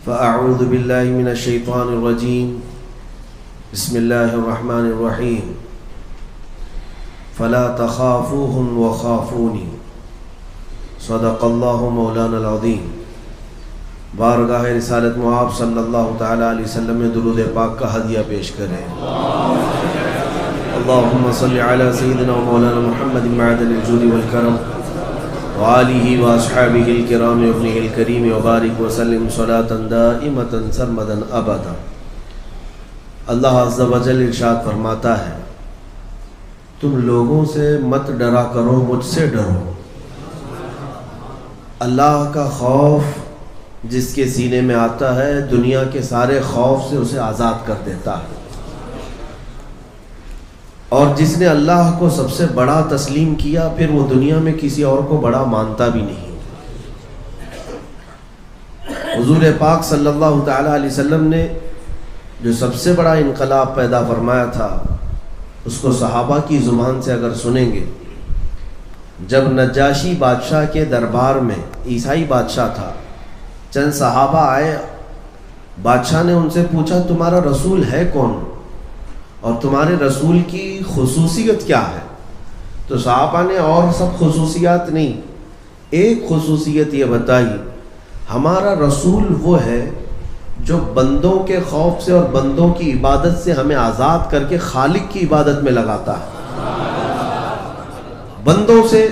فأعوذ بالله من الشيطان الرجيم بسم الله الرحمن الرحيم فلا تخافوهم وخافوني صدق الله مولانا العظيم۔ بارگاہ رسالت معاب صلی اللہ تعالیٰ علیہ وسلم میں درود پاک کا ہدیہ پیش کریں۔ اللہم صلی علی سیدنا و مولانا محمد معدن الجود والکرم وآلہ واصحابہ الکرام ابنہ الکریم وبارک وسلم صلاة دائمتا سرمدا ابدا۔ اللہ عز و جل ارشاد فرماتا ہے، تم لوگوں سے مت ڈرا کرو، مجھ سے ڈرو۔ اللہ کا خوف جس کے سینے میں آتا ہے دنیا کے سارے خوف سے اسے آزاد کر دیتا ہے، اور جس نے اللہ کو سب سے بڑا تسلیم کیا پھر وہ دنیا میں کسی اور کو بڑا مانتا بھی نہیں۔ حضور پاک صلی اللہ تعالیٰ علیہ وسلم نے جو سب سے بڑا انقلاب پیدا فرمایا تھا اس کو صحابہ کی زبان سے اگر سنیں گے، جب نجاشی بادشاہ کے دربار میں عیسائی بادشاہ تھا، چند صحابہ آئے، بادشاہ نے ان سے پوچھا تمہارا رسول ہے کون اور تمہارے رسول کی خصوصیت کیا ہے؟ تو صحابہ نے اور سب خصوصیات نہیں، ایک خصوصیت یہ بتائی، ہمارا رسول وہ ہے جو بندوں کے خوف سے اور بندوں کی عبادت سے ہمیں آزاد کر کے خالق کی عبادت میں لگاتا ہے۔ بندوں سے،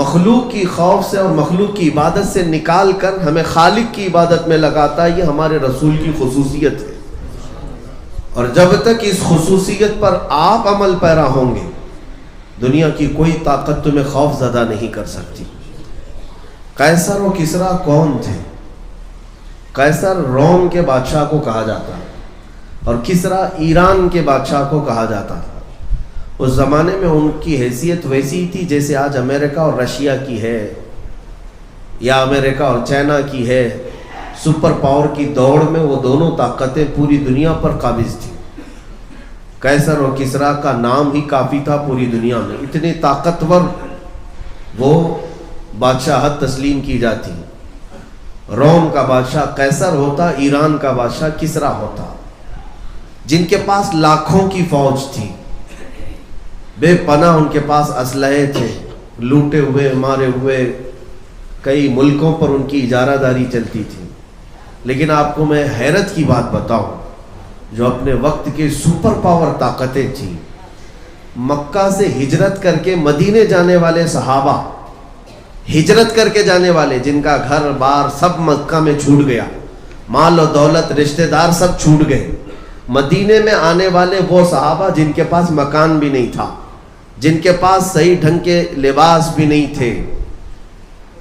مخلوق کی خوف سے اور مخلوق کی عبادت سے نکال کر ہمیں خالق کی عبادت میں لگاتا ہے، یہ ہمارے رسول کی خصوصیت ہے۔ اور جب تک اس خصوصیت پر آپ عمل پیرا ہوں گے دنیا کی کوئی طاقت تمہیں خوف زدہ نہیں کر سکتی۔ قیصر و کسریٰ کون تھے؟ قیصر روم کے بادشاہ کو کہا جاتا ہے اور کسریٰ ایران کے بادشاہ کو کہا جاتا تھا۔ اس زمانے میں ان کی حیثیت ویسی تھی جیسے آج امریکہ اور رشیا کی ہے، یا امریکہ اور چائنا کی ہے۔ سپر پاور کی دوڑ میں وہ دونوں طاقتیں پوری دنیا پر قابض تھیں۔ قیصر اور کسریٰ کا نام ہی کافی تھا پوری دنیا میں، اتنے طاقتور وہ بادشاہت تسلیم کی جاتی۔ روم کا بادشاہ قیصر ہوتا، ایران کا بادشاہ کسریٰ ہوتا، جن کے پاس لاکھوں کی فوج تھی، بے پناہ ان کے پاس اسلحے تھے، لوٹے ہوئے مارے ہوئے کئی ملکوں پر ان کی اجارہ داری چلتی تھی۔ لیکن آپ کو میں حیرت کی بات بتاؤں، جو اپنے وقت کے سپر پاور طاقتیں تھیں، مکہ سے ہجرت کر کے مدینے جانے والے صحابہ، ہجرت کر کے جانے والے جن کا گھر بار سب مکہ میں چھوٹ گیا، مال و دولت رشتہ دار سب چھوٹ گئے، مدینے میں آنے والے وہ صحابہ جن کے پاس مکان بھی نہیں تھا، جن کے پاس صحیح ڈھنگ کے لباس بھی نہیں تھے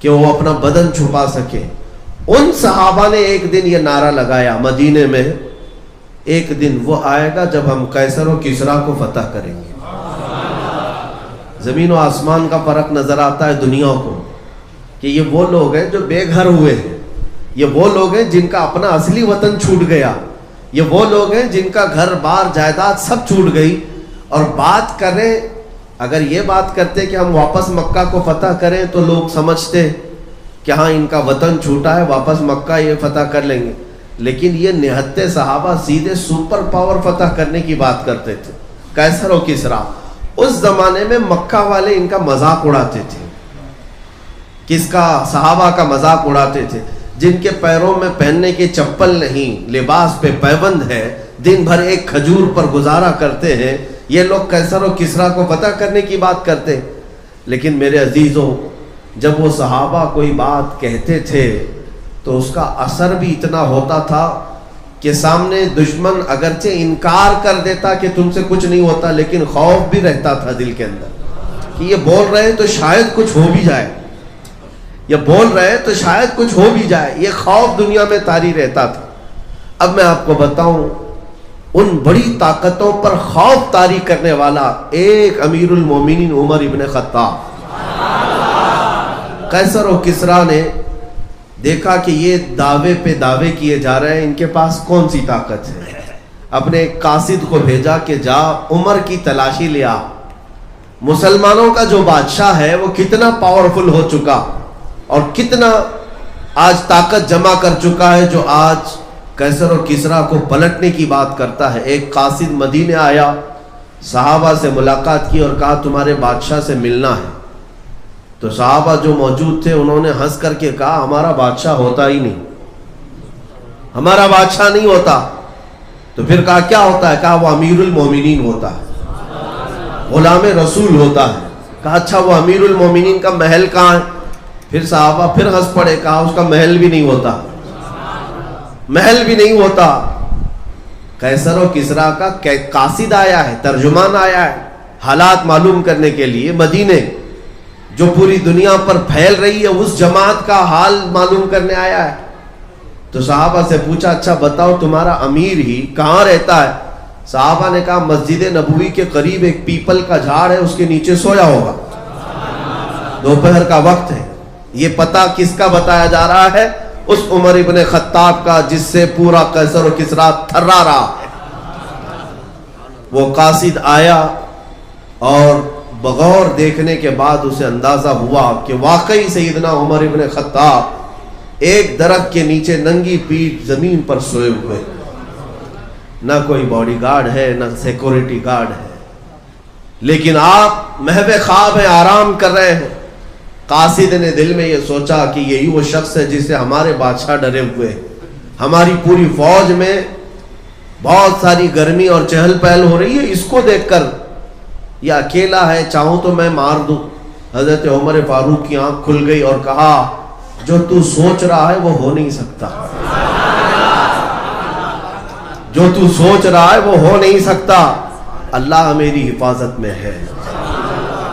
کہ وہ اپنا بدن چھپا سکے، ان صحابہ نے ایک دن یہ نعرہ لگایا مدینے میں، ایک دن وہ آئے گا جب ہم قیصر و کسریٰ کو فتح کریں گے۔ زمین و آسمان کا فرق نظر آتا ہے دنیا کو، کہ یہ وہ لوگ ہیں جو بے گھر ہوئے ہیں، یہ وہ لوگ ہیں جن کا اپنا اصلی وطن چھوٹ گیا، یہ وہ لوگ ہیں جن کا گھر بار جائیداد سب چھوٹ گئی، اور بات کریں، اگر یہ بات کرتے کہ ہم واپس مکہ کو فتح کریں تو لوگ سمجھتے کہ ہاں ان کا وطن چھوٹا ہے، واپس مکہ یہ فتح کر لیں گے، لیکن یہ نہتے صحابہ سیدھے سپر پاور فتح کرنے کی بات کرتے تھے۔ قیصر و کسریٰ اس زمانے میں مکہ والے ان کا مذاق اڑاتے تھے، کس کا؟ صحابہ کا مذاق اڑاتے تھے، جن کے پیروں میں پہننے کے چپل نہیں، لباس پہ پیبند ہے، دن بھر ایک کھجور پر گزارا کرتے ہیں، یہ لوگ قیصر و کسریٰ کو فتح کرنے کی بات کرتے۔ لیکن میرے عزیزوں، جب وہ صحابہ کوئی بات کہتے تھے تو اس کا اثر بھی اتنا ہوتا تھا کہ سامنے دشمن اگرچہ انکار کر دیتا کہ تم سے کچھ نہیں ہوتا، لیکن خوف بھی رہتا تھا دل کے اندر کہ یہ بول رہے ہیں تو شاید کچھ ہو بھی جائے، یہ بول رہے ہیں تو شاید کچھ ہو بھی جائے، یہ خوف دنیا میں طاری رہتا تھا۔ اب میں آپ کو بتاؤں، ان بڑی طاقتوں پر خوف طاری کرنے والا ایک امیر المومنین عمر ابن خطاب، قیصر و کسریٰ نے دیکھا کہ یہ دعوے پہ دعوے کیے جا رہے ہیں، ان کے پاس کون سی طاقت ہے، اپنے قاصد کو بھیجا کہ جا عمر کی تلاشی لیا، مسلمانوں کا جو بادشاہ ہے وہ کتنا پاورفل ہو چکا اور کتنا آج طاقت جمع کر چکا ہے جو آج قیصر و کسریٰ کو پلٹنے کی بات کرتا ہے. ایک قاصد مدینے آیا, صحابہ سے ملاقات کی اور کہا تمہارے بادشاہ سے ملنا ہے. تو صحابہ جو موجود تھے انہوں نے ہنس کر کے کہا ہمارا بادشاہ ہوتا ہی نہیں, ہمارا بادشاہ نہیں ہوتا. تو پھر کہا کیا ہوتا ہے؟ کہا وہ امیر المومنین ہوتا ہے, غلام رسول ہوتا ہے. کہا اچھا وہ امیر المومنین کا محل کہاں ہے؟ پھر صحابہ پھر ہنس پڑے, کہا اس کا محل بھی نہیں ہوتا, محل بھی نہیں ہوتا. قیصر و کسریٰ کا قاصد آیا ہے, ترجمان آیا ہے حالات معلوم کرنے کے لیے. مدینے جو پوری دنیا پر پھیل رہی ہے اس جماعت کا حال معلوم کرنے آیا ہے. تو صحابہ سے پوچھا اچھا بتاؤ تمہارا امیر ہی کہاں رہتا ہے؟ صحابہ نے کہا مسجد نبوی کے قریب ایک پیپل کا جھاڑ ہے, اس کے نیچے سویا ہوگا, دوپہر کا وقت ہے. یہ پتہ کس کا بتایا جا رہا ہے؟ اس عمر ابن خطاب کا جس سے پورا قیصر و کسریٰ تھرا رہا ہے. وہ قاصد آیا اور بغور دیکھنے کے بعد اسے اندازہ ہوا کہ واقعی سیدنا عمر ابن خطاب ایک درخت کے نیچے ننگی پیٹھ زمین پر سوئے ہوئے, نہ کوئی باڈی گارڈ ہے نہ سیکورٹی گارڈ ہے, لیکن آپ محو خواب ہیں, آرام کر رہے ہیں. قاصد نے دل میں یہ سوچا کہ یہی وہ شخص ہے جس سے ہمارے بادشاہ ڈرے ہوئے. ہماری پوری فوج میں بہت ساری گرمی اور چہل پہل ہو رہی ہے, اس کو دیکھ کر یہ اکیلا ہے, چاہوں تو میں مار دوں. حضرت عمر فاروق کی آنکھ کھل گئی اور کہا جو تو سوچ رہا ہے وہ ہو نہیں سکتا, جو تو سوچ رہا ہے وہ ہو نہیں سکتا, اللہ میری حفاظت میں ہے.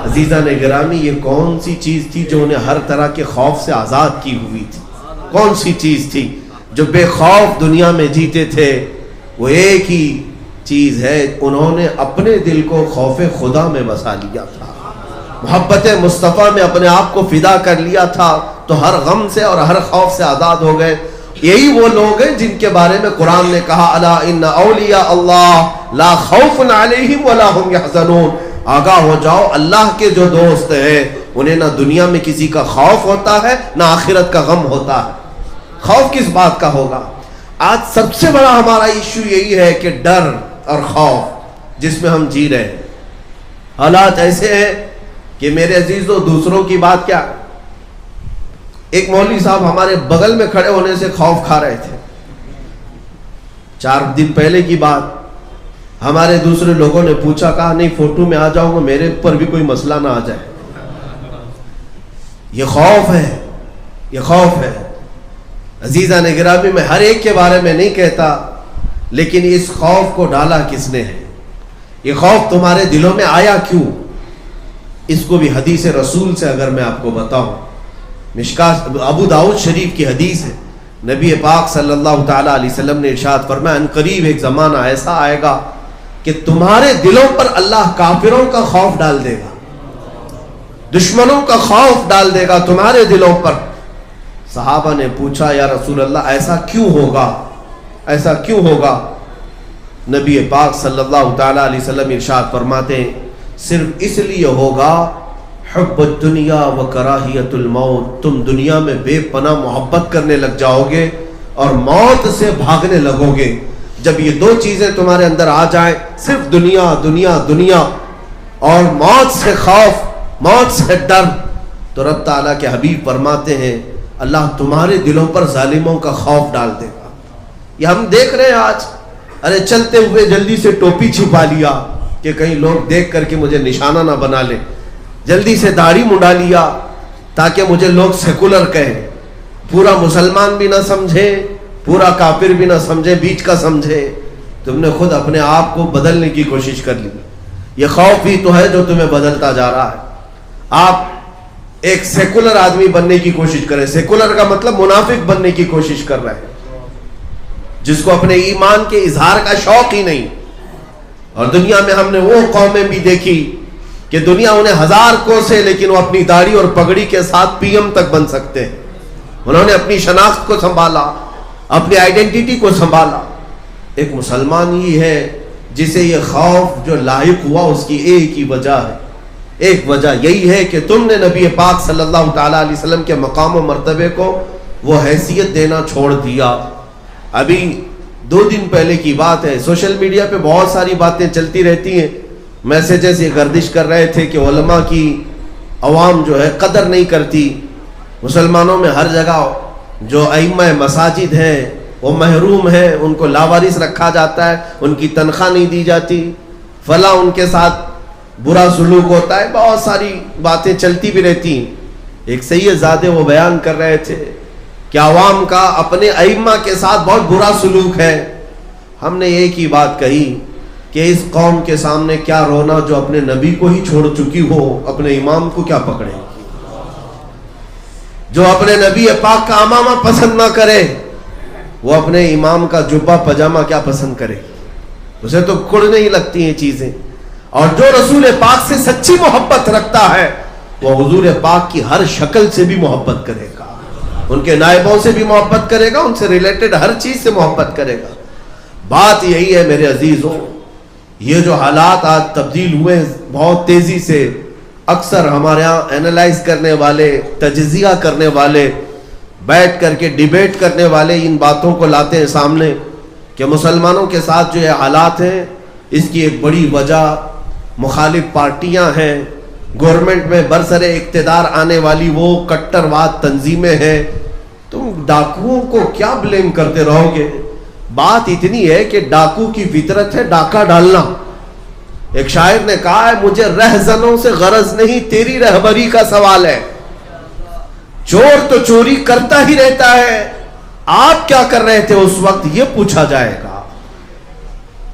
عزیزان گرامی, یہ کون سی چیز تھی جو انہیں ہر طرح کے خوف سے آزاد کی ہوئی تھی؟ کون سی چیز تھی جو بے خوف دنیا میں جیتے تھے؟ وہ ایک ہی چیز ہے, انہوں نے اپنے دل کو خوف خدا میں بسا لیا تھا, محبت مصطفیٰ میں اپنے آپ کو فدا کر لیا تھا, تو ہر غم سے اور ہر خوف سے آزاد ہو گئے. یہی وہ لوگ ہیں جن کے بارے میں قرآن نے کہا الا ان اولیاء اللہ لا خوف علیہم ولا هم يحزنون. آگاہ ہو جاؤ, اللہ کے جو دوست ہیں انہیں نہ دنیا میں کسی کا خوف ہوتا ہے نہ آخرت کا غم ہوتا ہے. خوف کس بات کا ہوگا؟ آج سب سے بڑا ہمارا ایشو یہی ہے کہ ڈر اور خوف جس میں ہم جی رہے ہیں. حالات ایسے ہیں کہ میرے عزیزو دوسروں کی بات کیا, ایک مولوی صاحب ہمارے بغل میں کھڑے ہونے سے خوف کھا رہے تھے. 4 دن پہلے کی بات, ہمارے دوسرے لوگوں نے پوچھا, کہا نہیں فوٹو میں آ جاؤں گا, میرے پر بھی کوئی مسئلہ نہ آ جائے. یہ خوف ہے, یہ خوف ہے. عزیزان گرامی, میں ہر ایک کے بارے میں نہیں کہتا, لیکن اس خوف کو ڈالا کس نے ہے؟ یہ خوف تمہارے دلوں میں آیا کیوں؟ اس کو بھی حدیث رسول سے اگر میں آپ کو بتاؤں, مشکات ابو داؤد شریف کی حدیث ہے, نبی پاک صلی اللہ تعالیٰ علیہ وسلم نے ارشاد فرمایا ان قریب ایک زمانہ ایسا آئے گا کہ تمہارے دلوں پر اللہ کافروں کا خوف ڈال دے گا, دشمنوں کا خوف ڈال دے گا تمہارے دلوں پر. صحابہ نے پوچھا یا رسول اللہ ایسا کیوں ہوگا, ایسا کیوں ہوگا؟ نبی پاک صلی اللہ تعالیٰ علیہ وسلم ارشاد فرماتے ہیں صرف اس لیے ہوگا حب الدنیا و کراہیت الموت, تم دنیا میں بے پناہ محبت کرنے لگ جاؤ گے اور موت سے بھاگنے لگو گے. جب یہ 2 چیزیں تمہارے اندر آ جائیں, صرف دنیا دنیا دنیا اور موت سے خوف, موت سے ڈر, تو رب تعالیٰ کے حبیب فرماتے ہیں اللہ تمہارے دلوں پر ظالموں کا خوف ڈال دے گا. یہ ہم دیکھ رہے ہیں آج, ارے چلتے ہوئے جلدی سے ٹوپی چھپا لیا کہ کہیں لوگ دیکھ کر کے مجھے نشانہ نہ بنا لے, جلدی سے داڑھی منڈا لیا تاکہ مجھے لوگ سیکولر کہیں, پورا مسلمان بھی نہ سمجھے پورا کافر بھی نہ سمجھے, بیچ کا سمجھے. تم نے خود اپنے آپ کو بدلنے کی کوشش کر لی. یہ خوف ہی تو ہے جو تمہیں بدلتا جا رہا ہے. آپ ایک سیکولر آدمی بننے کی کوشش کریں, سیکولر کا مطلب منافق بننے کی کوشش کر رہے ہیں, جس کو اپنے ایمان کے اظہار کا شوق ہی نہیں. اور دنیا میں ہم نے وہ قومیں بھی دیکھی کہ دنیا انہیں 1000 کوسے لیکن وہ اپنی داڑھی اور پگڑی کے ساتھ پی ایم تک بن سکتے ہیں. انہوں نے اپنی شناخت کو سنبھالا, اپنی آئیڈینٹی کو سنبھالا. ایک مسلمان ہی ہے جسے یہ خوف جو لاحق ہوا اس کی ایک ہی وجہ ہے, ایک وجہ یہی ہے کہ تم نے نبی پاک صلی اللہ تعالیٰ علیہ وسلم کے مقام و مرتبے کو وہ حیثیت دینا چھوڑ دیا. ابھی 2 دن پہلے کی بات ہے, سوشل میڈیا پہ بہت ساری باتیں چلتی رہتی ہیں, میسیجز یہ گردش کر رہے تھے کہ علماء کی عوام جو ہے قدر نہیں کرتی, مسلمانوں میں ہر جگہ جو ائمہ مساجد ہیں وہ محروم ہیں, ان کو لاوارث رکھا جاتا ہے, ان کی تنخواہ نہیں دی جاتی, فلاں ان کے ساتھ برا سلوک ہوتا ہے, بہت ساری باتیں چلتی بھی رہتی ہیں. ایک سید زادے وہ بیان کر رہے تھے کہ عوام کا اپنے ائمہ کے ساتھ بہت برا سلوک ہے. ہم نے ایک ہی بات کہی کہ اس قوم کے سامنے کیا رونا جو اپنے نبی کو ہی چھوڑ چکی ہو, اپنے امام کو کیا پکڑے, جو اپنے نبی پاک کا امامہ پسند نہ کرے وہ اپنے امام کا جبہ پجامہ کیا پسند کرے, اسے تو کڑنے ہی لگتی ہیں چیزیں. اور جو رسول پاک سے سچی محبت رکھتا ہے وہ حضور پاک کی ہر شکل سے بھی محبت کرے گا, ان کے نائبوں سے بھی محبت کرے گا, ان سے ریلیٹڈ ہر چیز سے محبت کرے گا. بات یہی ہے میرے عزیزوں, یہ جو حالات آج تبدیل ہوئے بہت تیزی سے, اکثر ہمارے یہاں اینالائز کرنے والے, تجزیہ کرنے والے, بیٹھ کر کے ڈیبیٹ کرنے والے ان باتوں کو لاتے ہیں سامنے کہ مسلمانوں کے ساتھ جو یہ حالات ہیں اس کی ایک بڑی وجہ مخالف پارٹیاں ہیں, گورنمنٹ میں برسر اقتدار آنے والی وہ کٹر واد تنظیمیں ہیں. تم ڈاکوؤں کو کیا بلیم کرتے رہو گے؟ بات اتنی ہے کہ ڈاکو کی فطرت ہے ڈاکہ ڈالنا. ایک شاعر نے کہا ہے مجھے رہزنوں سے غرض نہیں, تیری رہبری کا سوال ہے. چور تو چوری کرتا ہی رہتا ہے, آپ کیا کر رہے تھے اس وقت یہ پوچھا جائے گا.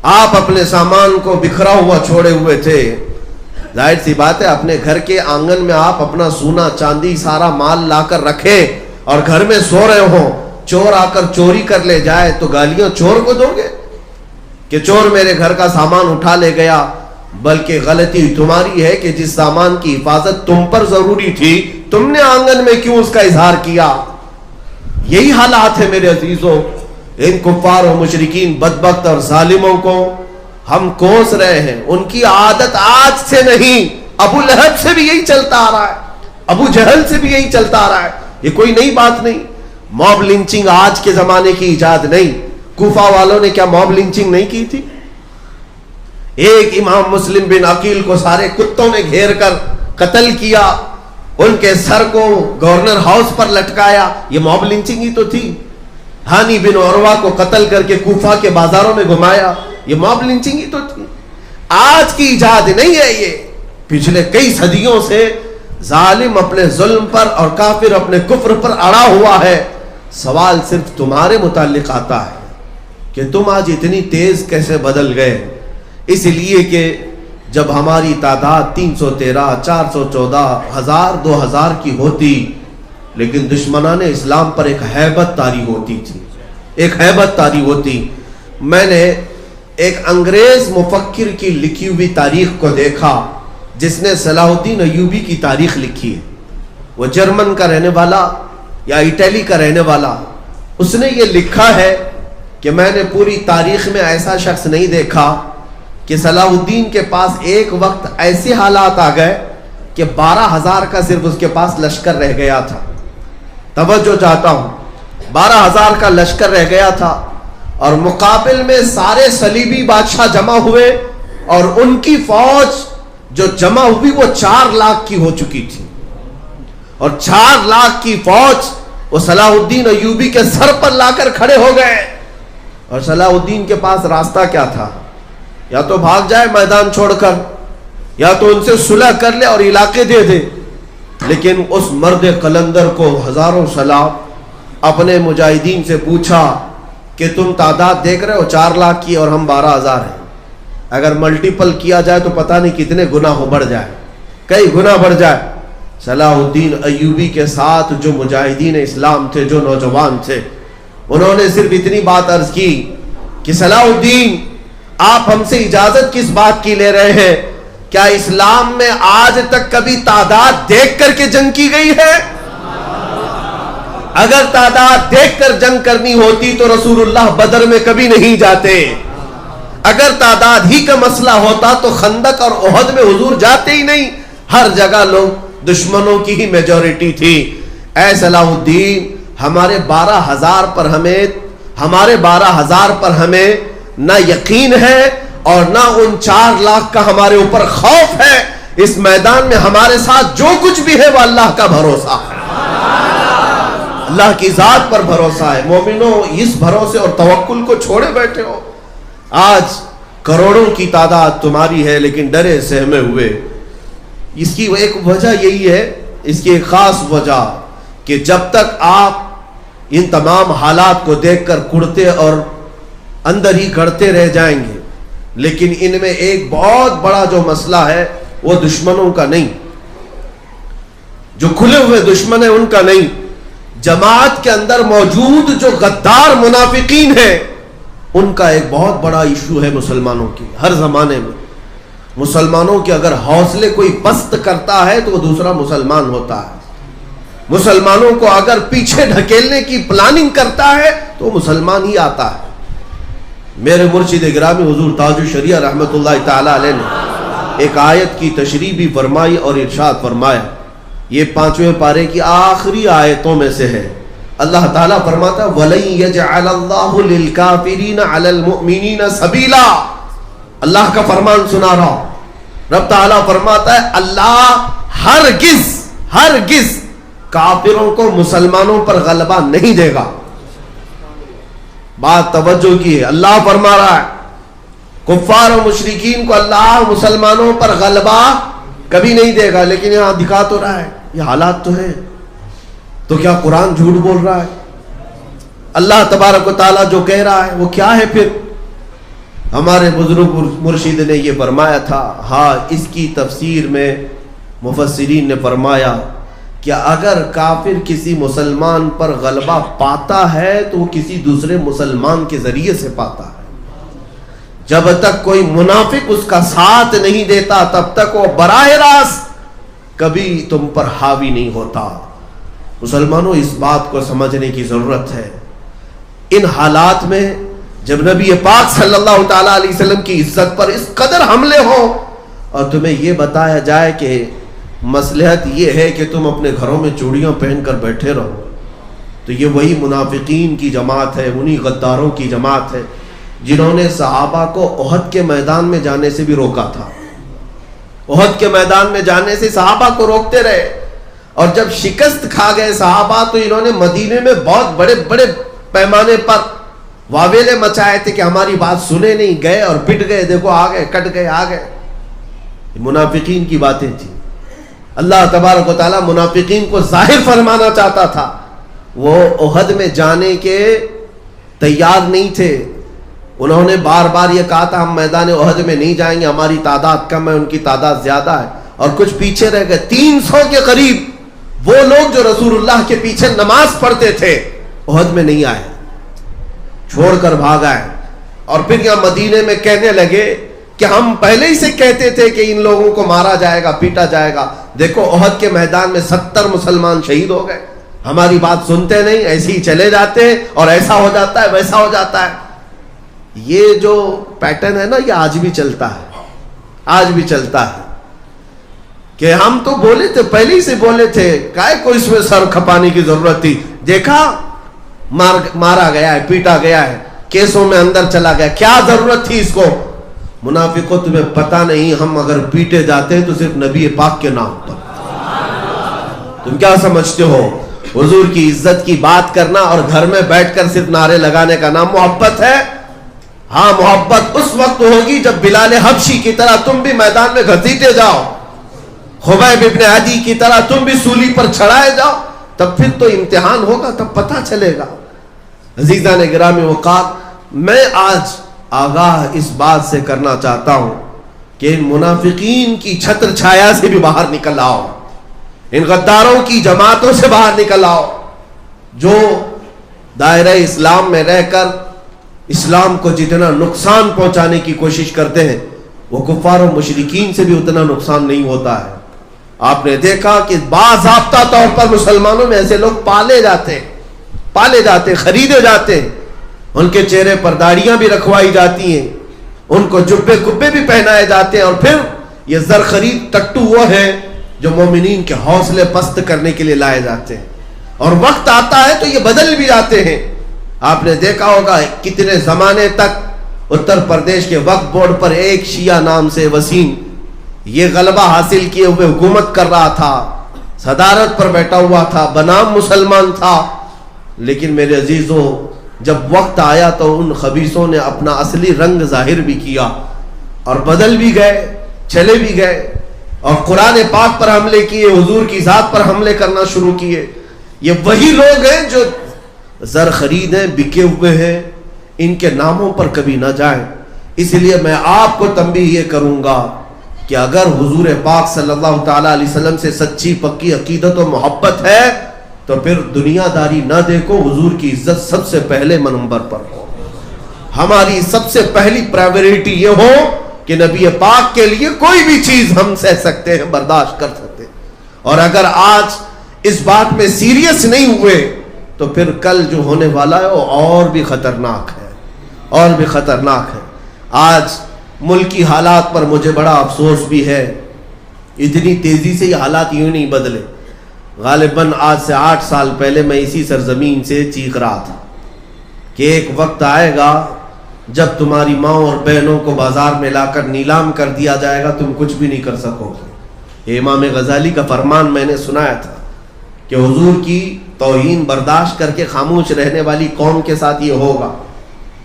آپ اپنے سامان کو بکھرا ہوا چھوڑے ہوئے تھے, ظاہر سی بات ہے اپنے گھر کے آنگن میں آپ اپنا سونا چاندی سارا مال لا کر رکھے اور گھر میں سو رہے ہوں, چور آ کر چوری کر لے جائے تو گالیاں چور کو دو گے کہ چور میرے گھر کا سامان اٹھا لے گیا؟ بلکہ غلطی تمہاری ہے کہ جس سامان کی حفاظت تم پر ضروری تھی تم نے آنگن میں کیوں اس کا اظہار کیا. یہی حالات ہے میرے عزیزوں. ان کفار و مشرکین بدبخت اور ظالموں کو ہم کوس رہے ہیں, ان کی عادت آج سے نہیں, ابو لہب سے بھی یہی چلتا آ رہا ہے, ابو جہل سے بھی یہی چلتا آ رہا ہے. یہ کوئی نئی بات نہیں. موب لنچنگ آج کے زمانے کی ایجاد نہیں. کوفہ والوں نے کیا موب لنچنگ نہیں کی تھی؟ ایک امام مسلم بن عقیل کو سارے کتوں نے گھیر کر قتل کیا, ان کے سر کو گورنر ہاؤس پر لٹکایا, یہ موب لنچنگ ہی تو تھی. ہانی بن عروہ کو قتل کر کے کوفہ کے بازاروں میں گھمایا, یہ موب لنچنگ ہی تو تھی. آج کی ایجاد نہیں ہے, یہ پچھلے کئی صدیوں سے ظالم اپنے ظلم پر اور کافر اپنے کفر پر اڑا ہوا ہے. سوال صرف تمہارے متعلق آتا ہے کہ تم آج اتنی تیز کیسے بدل گئے. اس لیے کہ جب ہماری تعداد 313, 414, 1000, 2000 کی ہوتی, لیکن دشمنان اسلام پر ایک ہیبت طاری ہوتی تھی, ایک ہیبت طاری ہوتی. میں نے ایک انگریز مفکر کی لکھی ہوئی تاریخ کو دیکھا جس نے صلاح الدین ایوبی کی تاریخ لکھی ہے. وہ جرمن کا رہنے والا یا اٹلی کا رہنے والا, اس نے یہ لکھا ہے کہ میں نے پوری تاریخ میں ایسا شخص نہیں دیکھا کہ صلاح الدین کے پاس ایک وقت ایسے حالات آ گئے کہ 12,000 کا صرف اس کے پاس لشکر رہ گیا تھا. توجہ چاہتا ہوں, 12,000 کا لشکر رہ گیا تھا اور مقابل میں سارے صلیبی بادشاہ جمع ہوئے اور ان کی فوج جو جمع ہوئی وہ 4 لاکھ کی ہو چکی تھی. اور 4 لاکھ کی فوج وہ صلاح الدین ایوبی کے سر پر لا کر کھڑے ہو گئے. اور صلاح الدین کے پاس راستہ کیا تھا؟ یا تو بھاگ جائے میدان چھوڑ کر, یا تو ان سے صلح کر لے اور علاقے دے دے. لیکن اس مرد قلندر کو ہزاروں سلام اپنے مجاہدین سے پوچھا کہ تم تعداد دیکھ رہے ہو 4 لاکھ کی اور ہم 12,000 ہیں, اگر ملٹیپل کیا جائے تو پتہ نہیں کتنے گنا ہو بڑھ جائے, کئی گنا بڑھ جائے. صلاح الدین ایوبی کے ساتھ جو مجاہدین اسلام تھے, جو نوجوان تھے, انہوں نے صرف اتنی بات عرض کی کہ صلاح الدین آپ ہم سے اجازت کس بات کی لے رہے ہیں؟ کیا اسلام میں آج تک کبھی تعداد دیکھ کر کے جنگ کی گئی ہے؟ اگر تعداد دیکھ کر جنگ کرنی ہوتی تو رسول اللہ بدر میں کبھی نہیں جاتے. اگر تعداد ہی کا مسئلہ ہوتا تو خندق اور احد میں حضور جاتے ہی نہیں. ہر جگہ لوگ دشمنوں کی ہی میجورٹی تھی. اے صلاح الدین, ہمارے 12,000 پر ہمیں نہ یقین ہے اور نہ ان 4 لاکھ کا ہمارے اوپر خوف ہے. اس میدان میں ہمارے ساتھ جو کچھ بھی ہے وہ اللہ کا بھروسہ ہے, اللہ کی ذات پر بھروسہ ہے. مومنوں, اس بھروسے اور توکل کو چھوڑے بیٹھے ہو. آج کروڑوں کی تعداد تمہاری ہے لیکن ڈرے سہمے ہوئے. اس کی ایک وجہ یہی ہے, اس کی ایک خاص وجہ کہ جب تک آپ ان تمام حالات کو دیکھ کر کڑتے اور اندر ہی گڑتے رہ جائیں گے, لیکن ان میں ایک بہت بڑا جو مسئلہ ہے وہ دشمنوں کا نہیں, جو کھلے ہوئے دشمن ہیں ان کا نہیں, جماعت کے اندر موجود جو غدار منافقین ہیں ان کا ایک بہت بڑا ایشو ہے مسلمانوں کی. ہر زمانے میں مسلمانوں کے اگر حوصلے کوئی پست کرتا ہے تو وہ دوسرا مسلمان ہوتا ہے. مسلمانوں کو اگر پیچھے ڈھکیلنے کی پلاننگ کرتا ہے تو وہ مسلمان ہی آتا ہے. میرے مرشد گرامی حضور تاج الشریعہ رحمۃ اللہ تعالی علیہ نے ایک آیت کی تشریح بھی فرمائی اور ارشاد فرمایا. یہ 5ویں پارے کی آخری آیتوں میں سے ہے. اللہ تعالیٰ فرماتا ہے وَلَن يَجْعَلَ اللَّهُ لِلْكَافِرِينَ عَلَى الْمُؤْمِنِينَ سَبِيلًا. اللہ کا فرمان سنا رہا ہوں. رب تعالیٰ فرماتا ہے اللہ ہرگز کافروں کو مسلمانوں پر غلبہ نہیں دے گا. بات توجہ کی ہے, اللہ فرما رہا ہے کفار و مشرکین کو اللہ مسلمانوں پر غلبہ کبھی نہیں دے گا. لیکن یہاں دکھا تو رہا ہے, یہ حالات تو ہیں, تو کیا قرآن جھوٹ بول رہا ہے؟ اللہ تبارک و تعالیٰ جو کہہ رہا ہے وہ کیا ہے پھر؟ ہمارے بزرگ مرشد نے یہ فرمایا تھا. ہاں, اس کی تفسیر میں مفسرین نے فرمایا کہ اگر کافر کسی مسلمان پر غلبہ پاتا ہے تو وہ کسی دوسرے مسلمان کے ذریعے سے پاتا ہے. جب تک کوئی منافق اس کا ساتھ نہیں دیتا تب تک وہ براہ راست کبھی تم پر حاوی نہیں ہوتا. مسلمانوں, اس بات کو سمجھنے کی ضرورت ہے. ان حالات میں جب نبی پاک صلی اللہ تعالی علیہ وسلم کی عزت پر اس قدر حملے ہوں اور تمہیں یہ بتایا جائے کہ مصلحت یہ ہے کہ تم اپنے گھروں میں چوڑیاں پہن کر بیٹھے رہو, تو یہ وہی منافقین کی جماعت ہے, انہی غداروں کی جماعت ہے جنہوں نے صحابہ کو احد کے میدان میں جانے سے بھی روکا تھا. احد کے میدان میں جانے سے صحابہ کو روکتے رہے, اور جب شکست کھا گئے صحابہ تو انہوں نے مدینے میں بہت بڑے بڑے پیمانے پر واویلے مچائے تھے کہ ہماری بات سنے نہیں, گئے اور پٹ گئے, دیکھو آ گئے, کٹ گئے, آ گئے. منافقین کی باتیں تھیں. اللہ تبارک و تعالیٰ منافقین کو ظاہر فرمانا چاہتا تھا. وہ احد میں جانے کے تیار نہیں تھے. انہوں نے بار بار یہ کہا تھا ہم میدان احد میں نہیں جائیں گے, ہماری تعداد کم ہے, ان کی تعداد زیادہ ہے, اور کچھ پیچھے رہ گئے. 300 کے قریب وہ لوگ جو رسول اللہ کے پیچھے نماز پڑھتے تھے احد میں نہیں آئے, چھوڑ کر بھاگ آئے. اور پھر یہاں مدینے میں کہنے لگے کہ ہم پہلے ہی سے کہتے تھے کہ ان لوگوں کو مارا جائے گا, پیٹا جائے گا. دیکھو احد کے میدان میں 70 مسلمان شہید ہو گئے, ہماری بات سنتے نہیں, ایسے ہی چلے جاتے ہیں اور ایسا ہو جاتا ہے ویسا ہو جاتا ہے. یہ جو پیٹرن ہے نا, یہ آج بھی چلتا ہے, آج بھی چلتا ہے کہ ہم تو بولے تھے, پہلے ہی سے بولے تھے, کائے کو اس میں سر کھپانے کی ضرورت تھی, دیکھا مارا گیا ہے, پیٹا گیا ہے, کیسوں میں اندر چلا گیا, کیا ضرورت تھی اس کو. منافقوں تمہیں پتا نہیں, ہم اگر پیٹے جاتے ہیں تو صرف نبی پاک کے نام پر. تم کیا سمجھتے ہو حضور کی عزت کی بات کرنا اور گھر میں بیٹھ کر صرف نعرے لگانے کا نام محبت ہے؟ ہاں, محبت اس وقت ہوگی جب بلال حبشی کی طرح تم بھی میدان میں گھسیٹے جاؤ, خبیب ابن عدی کی طرح تم بھی سولی پر چڑھائے جاؤ, تب پھر تو امتحان ہوگا, تب پتہ چلے گا. عزیزان گرامی وقار, میں آج آگاہ اس بات سے کرنا چاہتا ہوں کہ ان منافقین کی چھتر چھایا سے بھی باہر نکل آؤ, ان غداروں کی جماعتوں سے باہر نکل آؤ جو دائرہ اسلام میں رہ کر اسلام کو جتنا نقصان پہنچانے کی کوشش کرتے ہیں وہ کفار و مشرکین سے بھی اتنا نقصان نہیں ہوتا ہے. آپ نے دیکھا کہ باضابطہ طور پر مسلمانوں میں ایسے لوگ پالے جاتے, خریدے جاتے ہیں, ان کے چہرے پر داڑیاں بھی رکھوائی جاتی ہیں, ان کو جبے کبے بھی پہنائے جاتے ہیں, اور پھر یہ زر خرید ٹٹو وہ ہیں جو مومنین کے حوصلے پست کرنے کے لیے لائے جاتے ہیں. اور وقت آتا ہے تو یہ بدل بھی جاتے ہیں. آپ نے دیکھا ہوگا کتنے زمانے تک اتر پردیش کے وقف بورڈ پر ایک شیعہ نام سے وسیم یہ غلبہ حاصل کیے ہوئے حکومت کر رہا تھا, صدارت پر بیٹھا ہوا تھا, بنام مسلمان تھا. لیکن میرے عزیزوں, جب وقت آیا تو ان خبیثوں نے اپنا اصلی رنگ ظاہر بھی کیا اور بدل بھی گئے, چلے بھی گئے, اور قرآن پاک پر حملے کیے, حضور کی ذات پر حملے کرنا شروع کیے. یہ وہی لوگ ہیں جو زر خرید ہیں, بکے ہوئے ہیں, ان کے ناموں پر کبھی نہ جائیں. اس لیے میں آپ کو تنبیہ یہ کروں گا کہ اگر حضور پاک صلی اللہ تعالیٰ علیہ وسلم سے سچی پکی عقیدت و محبت ہے تو پھر دنیا داری نہ دیکھو, حضور کی عزت سب سے پہلے نمبر پر ہو. ہماری سب سے پہلی پرائیورٹی یہ ہو کہ نبی پاک کے لیے کوئی بھی چیز ہم سہ سکتے ہیں, برداشت کر سکتے ہیں. اور اگر آج اس بات میں سیریس نہیں ہوئے تو پھر کل جو ہونے والا ہے وہ اور بھی خطرناک ہے, اور بھی خطرناک ہے. آج ملکی حالات پر مجھے بڑا افسوس بھی ہے, اتنی تیزی سے یہ حالات یوں نہیں بدلے. غالباً آج سے 8 سال پہلے میں اسی سرزمین سے چیخ رہا تھا کہ ایک وقت آئے گا جب تمہاری ماں اور بہنوں کو بازار میں لا کر نیلام کر دیا جائے گا, تم کچھ بھی نہیں کر سکو گے. امام غزالی کا فرمان میں نے سنایا تھا کہ حضور کی توہین برداشت کر کے خاموش رہنے والی قوم کے ساتھ یہ ہوگا,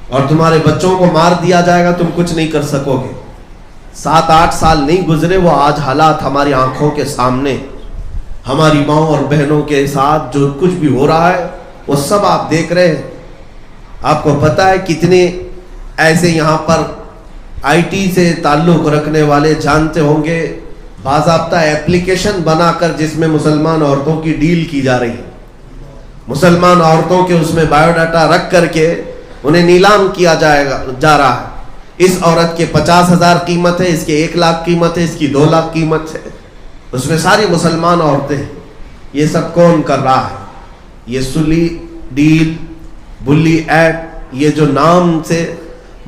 اور تمہارے بچوں کو مار دیا جائے گا, تم کچھ نہیں کر سکو گے. 7-8 سال نہیں گزرے, وہ آج حالات ہماری آنکھوں کے سامنے, ہماری ماں اور بہنوں کے ساتھ جو کچھ بھی ہو رہا ہے وہ سب آپ دیکھ رہے ہیں. آپ کو پتا ہے کتنے ایسے یہاں پر آئی ٹی سے تعلق رکھنے والے جانتے ہوں گے, باضابطہ ایپلیکیشن بنا کر جس میں مسلمان عورتوں کی ڈیل کی جا رہی ہے, مسلمان عورتوں کے اس میں بایو ڈاٹا رکھ کر کے انہیں نیلام کیا جا رہا ہے. اس عورت کے 50,000 قیمت ہے, اس کے 1 لاکھ قیمت ہے, اس کی 2 لاکھ قیمت ہے, اس میں ساری مسلمان عورتیں ہیں. یہ سب کون کر رہا ہے؟ یہ سلی ڈیل, بلی ایپ, یہ جو نام سے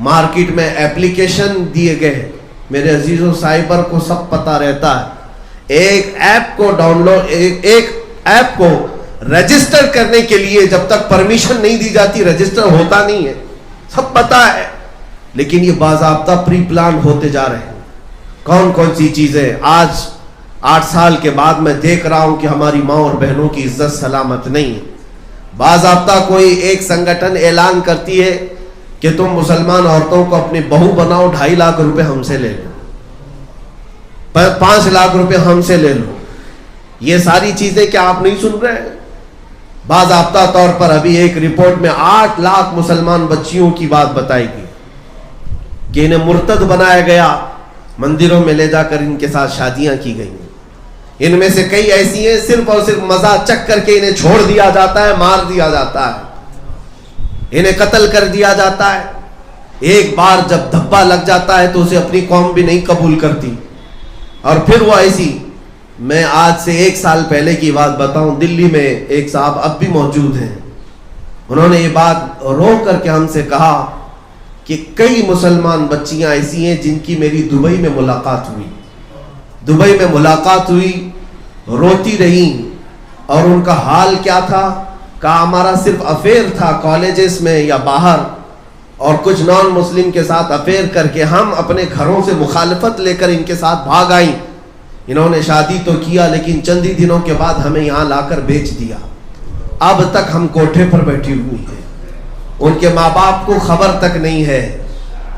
مارکیٹ میں ایپلیکیشن دیے گئے ہیں, میرے عزیزوں سائبر کو سب پتہ رہتا ہے. ایک ایپ کو ڈاؤن لوڈ, ایک ایپ کو رجسٹر کرنے کے لیے جب تک پرمیشن نہیں دی جاتی رجسٹر ہوتا نہیں ہے, سب پتہ ہے. لیکن یہ باضابطہ پری پلان ہوتے جا رہے ہیں. کون کون سی چیزیں آج 8 سال کے بعد میں دیکھ رہا ہوں کہ ہماری ماں اور بہنوں کی عزت سلامت نہیں ہے. باضابطہ کوئی ایک سنگٹھن اعلان کرتی ہے کہ تم مسلمان عورتوں کو اپنی بہو بناؤ, 2.5 لاکھ روپے ہم سے لے لو, 5 لاکھ روپے ہم سے لے لو. یہ ساری چیزیں کیا آپ نہیں سن رہے ہیں؟ باضابطہ طور پر ابھی ایک رپورٹ میں 8 لاکھ مسلمان بچیوں کی بات بتائی گئی کہ انہیں مرتد بنایا گیا, مندروں میں لے جا کر ان کے ساتھ شادیاں کی گئی. ان میں سے کئی ایسی ہیں صرف اور صرف مزہ چک کر کے انہیں چھوڑ دیا جاتا ہے, مار دیا جاتا ہے, انہیں قتل کر دیا جاتا ہے. ایک بار جب دھبا لگ جاتا ہے تو اسے اپنی قوم بھی نہیں قبول کرتی, اور پھر وہ ایسی. میں آج سے 1 سال پہلے کی بات بتاؤں, دلی میں ایک صاحب اب بھی موجود ہیں, انہوں نے یہ بات رو کر کے ہم سے کہا کہ کئی مسلمان بچیاں ایسی ہیں جن کی میری دبئی میں ملاقات ہوئی, دبئی میں ملاقات ہوئی, روتی رہیں, اور ان کا حال کیا تھا؟ کہا ہمارا صرف افیئر تھا کالجز میں یا باہر, اور کچھ نان مسلم کے ساتھ افیئر کر کے ہم اپنے گھروں سے مخالفت لے کر ان کے ساتھ بھاگ آئیں. انہوں نے شادی تو کیا لیکن چند ہی دنوں کے بعد ہمیں یہاں لا کر بیچ دیا. اب تک ہم کوٹھے پر بیٹھی ہوئی ہیں, ان کے ماں باپ کو خبر تک نہیں ہے,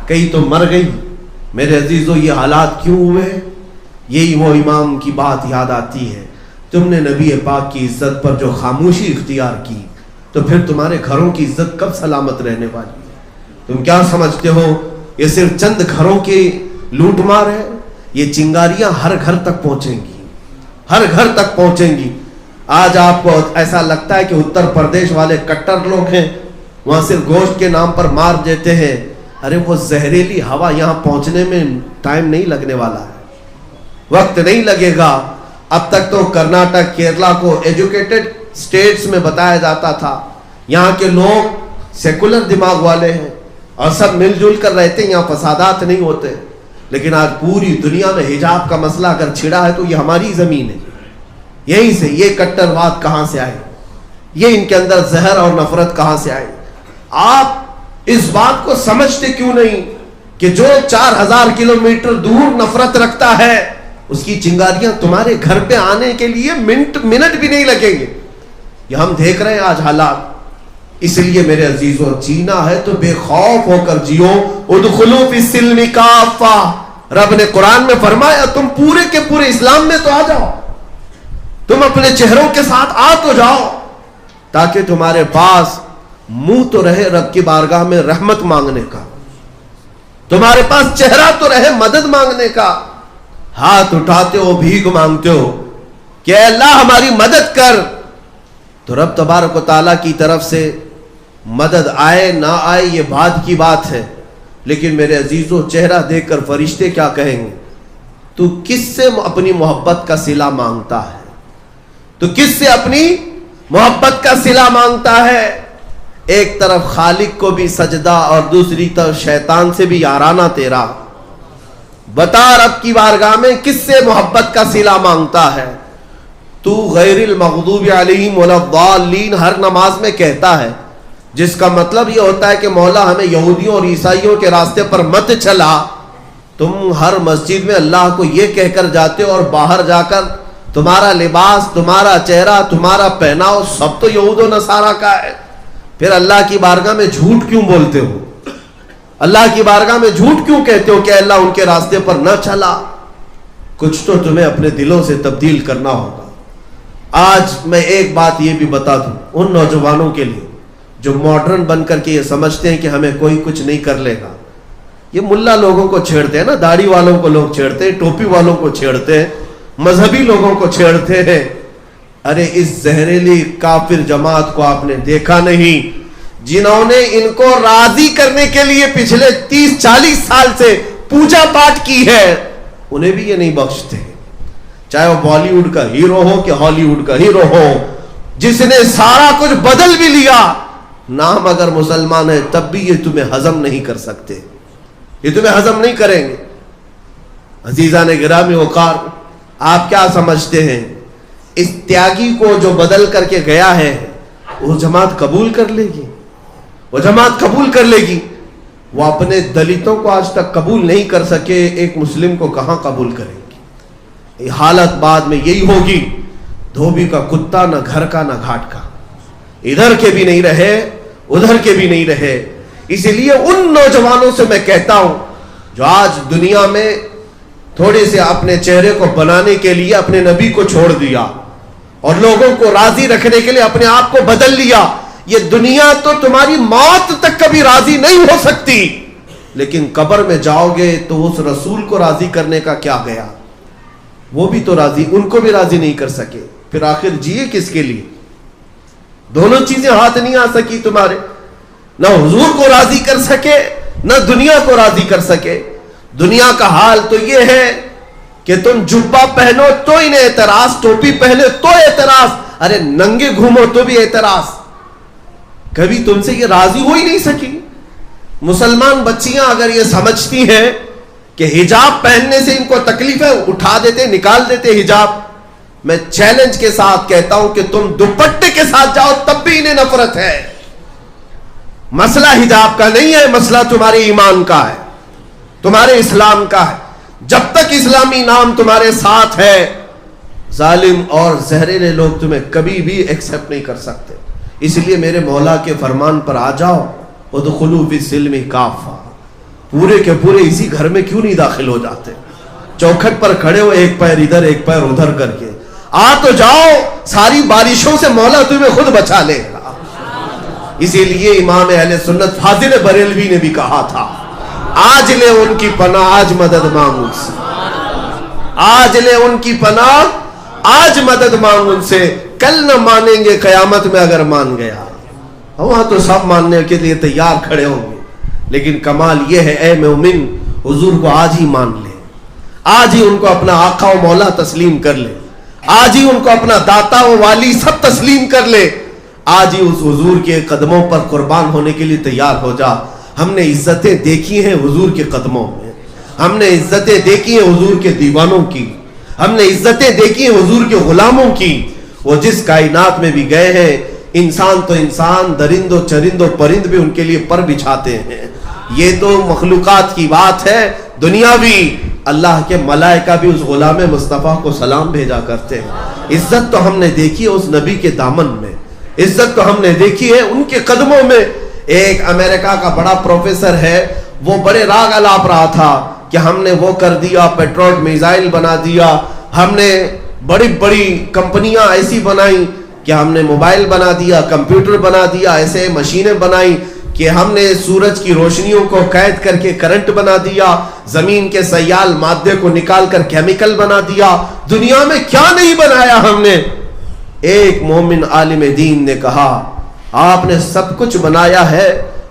کئی تو مر گئی. میرے عزیزوں یہ حالات کیوں ہوئے؟ یہی وہ امام کی بات یاد آتی ہے, تم نے نبی پاک کی عزت پر جو خاموشی اختیار کی تو پھر تمہارے گھروں کی عزت کب سلامت رہنے والی ہے؟ تم کیا سمجھتے ہو یہ صرف چند گھروں کی لوٹ مار ہے؟ یہ چنگاریاں ہر گھر تک پہنچیں گی, ہر گھر تک پہنچیں گی. آج آپ کو ایسا لگتا ہے کہ اتر پردیش والے کٹر لوگ ہیں, وہاں صرف گوشت کے نام پر مار دیتے ہیں. ارے وہ زہریلی ہوا یہاں پہنچنے میں ٹائم نہیں لگنے والا ہے, وقت نہیں لگے گا. اب تک تو کرناٹک, کیرلا کو ایجوکیٹڈ سٹیٹس میں بتایا جاتا تھا, یہاں کے لوگ سیکولر دماغ والے ہیں اور سب مل جل کر رہتے ہیں, یہاں فسادات نہیں ہوتے. لیکن آج پوری دنیا میں حجاب کا مسئلہ اگر چھڑا ہے تو یہ ہماری زمین ہے. یہیں سے یہ کٹرواد کہاں سے آئے؟ یہ ان کے اندر زہر اور نفرت کہاں سے آئی؟ آپ اس بات کو سمجھتے کیوں نہیں کہ جو 4000 کلومیٹر دور نفرت رکھتا ہے اس کی چنگاریاں تمہارے گھر پہ آنے کے لیے منٹ بھی نہیں لگیں گے. یہ ہم دیکھ رہے ہیں آج حالات. اس لیے میرے عزیزوں، جینا ہے تو بے خوف ہو کر جیو. ادخلوا فی السلم کافہ، رب نے قرآن میں فرمایا تم پورے کے پورے اسلام میں تو آ جاؤ، تم اپنے چہروں کے ساتھ آ تو جاؤ، تاکہ تمہارے پاس منہ تو رہے رب کی بارگاہ میں رحمت مانگنے کا، تمہارے پاس چہرہ تو رہے مدد مانگنے کا. ہاتھ اٹھاتے ہو بھیک مانگتے ہو کہ اے اللہ ہماری مدد کر، تو رب تبارک و تعالیٰ کی طرف سے مدد آئے نہ آئے یہ بعد کی بات ہے. لیکن میرے عزیزوں، چہرہ دیکھ کر فرشتے کیا کہیں گے؟ تو کس سے اپنی محبت کا صلہ مانگتا ہے؟ تو کس سے اپنی محبت کا صلہ مانگتا ہے؟ ایک طرف خالق کو بھی سجدہ اور دوسری طرف شیطان سے بھی یارانہ تیرا. بتا رب کی بارگاہ میں کس سے محبت کا صلہ مانگتا ہے؟ تو غیر المغضوب علیہم ولا الضالین ہر نماز میں کہتا ہے، جس کا مطلب یہ ہوتا ہے کہ مولا ہمیں یہودیوں اور عیسائیوں کے راستے پر مت چلا. تم ہر مسجد میں اللہ کو یہ کہہ کر جاتے ہو اور باہر جا کر تمہارا لباس، تمہارا چہرہ، تمہارا پہناؤ سب تو یہود و نصارہ کا ہے. پھر اللہ کی بارگاہ میں جھوٹ کیوں بولتے ہو؟ اللہ کی بارگاہ میں جھوٹ کیوں کہتے ہو کہ اللہ ان کے راستے پر نہ چلا؟ کچھ تو تمہیں اپنے دلوں سے تبدیل کرنا ہوگا. آج میں ایک بات یہ بھی بتا دوں ان نوجوانوں کے لیے جو ماڈرن بن کر کے یہ سمجھتے ہیں کہ ہمیں کوئی کچھ نہیں کر لے گا. یہ ملا لوگوں کو چھیڑتے ہیں نا، داڑھی والوں کو لوگ چھیڑتے ہیں، ٹوپی والوں کو چھیڑتے ہیں، مذہبی لوگوں کو چھیڑتے ہیں. ارے اس زہریلی کافر جماعت کو آپ نے دیکھا نہیں، جنہوں نے ان کو راضی کرنے کے لیے پچھلے 30-40 سال سے پوجا پاٹ کی ہے، انہیں بھی یہ نہیں بخشتے. چاہے وہ بالی ووڈ کا ہیرو ہو کہ ہالی ووڈ کا ہیرو ہو، جس نے سارا کچھ بدل بھی لیا، نام اگر مسلمان ہے تب بھی یہ تمہیں ہضم نہیں کر سکتے، یہ تمہیں ہضم نہیں کریں گے. عزیزان گرامی وقار، آپ کیا سمجھتے ہیں اس تیاگی کو جو بدل کر کے گیا ہے وہ جماعت قبول کر لے گی؟ وہ جماعت قبول کر لے گی؟ وہ اپنے دلتوں کو آج تک قبول نہیں کر سکے، ایک مسلم کو کہاں قبول کریں گی؟ حالت بعد میں یہی ہوگی، دھوبی کا کتا نہ گھر کا نہ گھاٹ کا، ادھر کے بھی نہیں رہے ادھر کے بھی نہیں رہے. اسی لیے ان نوجوانوں سے میں کہتا ہوں جو آج دنیا میں تھوڑے سے اپنے چہرے کو بنانے کے لیے اپنے نبی کو چھوڑ دیا اور لوگوں کو راضی رکھنے کے لیے اپنے آپ کو بدل لیا، یہ دنیا تو تمہاری موت تک کبھی راضی نہیں ہو سکتی، لیکن قبر میں جاؤ گے تو اس رسول کو راضی کرنے کا کیا گیا؟ وہ بھی تو راضی، ان کو بھی راضی نہیں کر سکے. پھر آخر جیے کس کے لیے؟ دونوں چیزیں ہاتھ نہیں آ سکی تمہارے، نہ حضور کو راضی کر سکے نہ دنیا کو راضی کر سکے. دنیا کا حال تو یہ ہے کہ تم جبہ پہنو تو انہیں اعتراض، ٹوپی پہنے تو اعتراض، ارے ننگے گھومو تو بھی اعتراض. کبھی تم سے یہ راضی ہو ہی نہیں سکی. مسلمان بچیاں اگر یہ سمجھتی ہیں کہ حجاب پہننے سے ان کو تکلیف ہے، اٹھا دیتے، نکال دیتے حجاب. میں چیلنج کے ساتھ کہتا ہوں کہ تم دوپٹے کے ساتھ جاؤ تب بھی انہیں نفرت ہے. مسئلہ حجاب کا نہیں ہے، مسئلہ تمہارے ایمان کا ہے، تمہارے اسلام کا ہے. جب تک اسلامی نام تمہارے ساتھ ہے، ظالم اور زہریلے لوگ تمہیں کبھی بھی ایکسپٹ نہیں کر سکتے. اس لیے میرے مولا کے فرمان پر آ جاؤ، ادخلوا فی السلم کافہ. پورے کے پورے اسی گھر میں کیوں نہیں داخل ہو جاتے؟ چوکھٹ پر کھڑے ہو، ایک پیر ادھر ایک پیر ادھر کر کے آ تو جاؤ، ساری بارشوں سے مولا تمہیں خود بچا لے گا. اسی لیے امام اہل سنت فاضل بریلوی نے بھی کہا تھا، آج لے ان کی پناہ آج مدد مانگ ان سے، آج لے ان کی پناہ آج مدد مانگ ان سے، کل نہ مانیں گے قیامت میں اگر مان گیا. وہاں تو سب ماننے کے لیے تیار کھڑے ہوں گے، لیکن کمال یہ ہے اے مومن، حضور کو آج ہی مان لے، آج ہی ان کو اپنا آقا و مولا تسلیم کر لے، آج ہی ان کو اپنا داتا و والی سب تسلیم کر لے، آج ہی اس حضور کے قدموں پر قربان ہونے کے لیے تیار ہو جا. ہم نے عزتیں دیکھی ہیں حضور کے قدموں میں، ہم نے عزتیں دیکھی ہیں حضور کے دیوانوں کی، ہم نے عزتیں دیکھی ہیں حضور کے غلاموں کی. وہ جس کائنات میں بھی گئے ہیں انسان تو انسان، درند و چرند و پرند بھی ان کے لیے پر بچھاتے ہیں. یہ تو مخلوقات کی بات ہے. دنیا بھی، اللہ کے ملائکہ بھی اس غلام مصطفیٰ کو سلام بھیجا کرتے ہیں. عزت تو ہم نے دیکھی ہے اس نبی کے دامن میں، عزت تو ہم نے دیکھی ہے ان کے قدموں میں. ایک امریکہ کا بڑا پروفیسر ہے، وہ بڑے راگ الاپ رہا تھا کہ ہم نے وہ کر دیا، پیٹرول میزائل بنا دیا، ہم نے بڑی بڑی کمپنیاں ایسی بنائیں کہ ہم نے موبائل بنا دیا، کمپیوٹر بنا دیا، ایسے مشینیں بنائیں کہ ہم نے سورج کی روشنیوں کو قید کر کے کرنٹ بنا دیا، زمین کے سیال مادے کو نکال کر کیمیکل بنا دیا. دنیا میں کیا نہیں بنایا ہم نے. ایک مومن عالم دین نے کہا آپ نے سب کچھ بنایا ہے،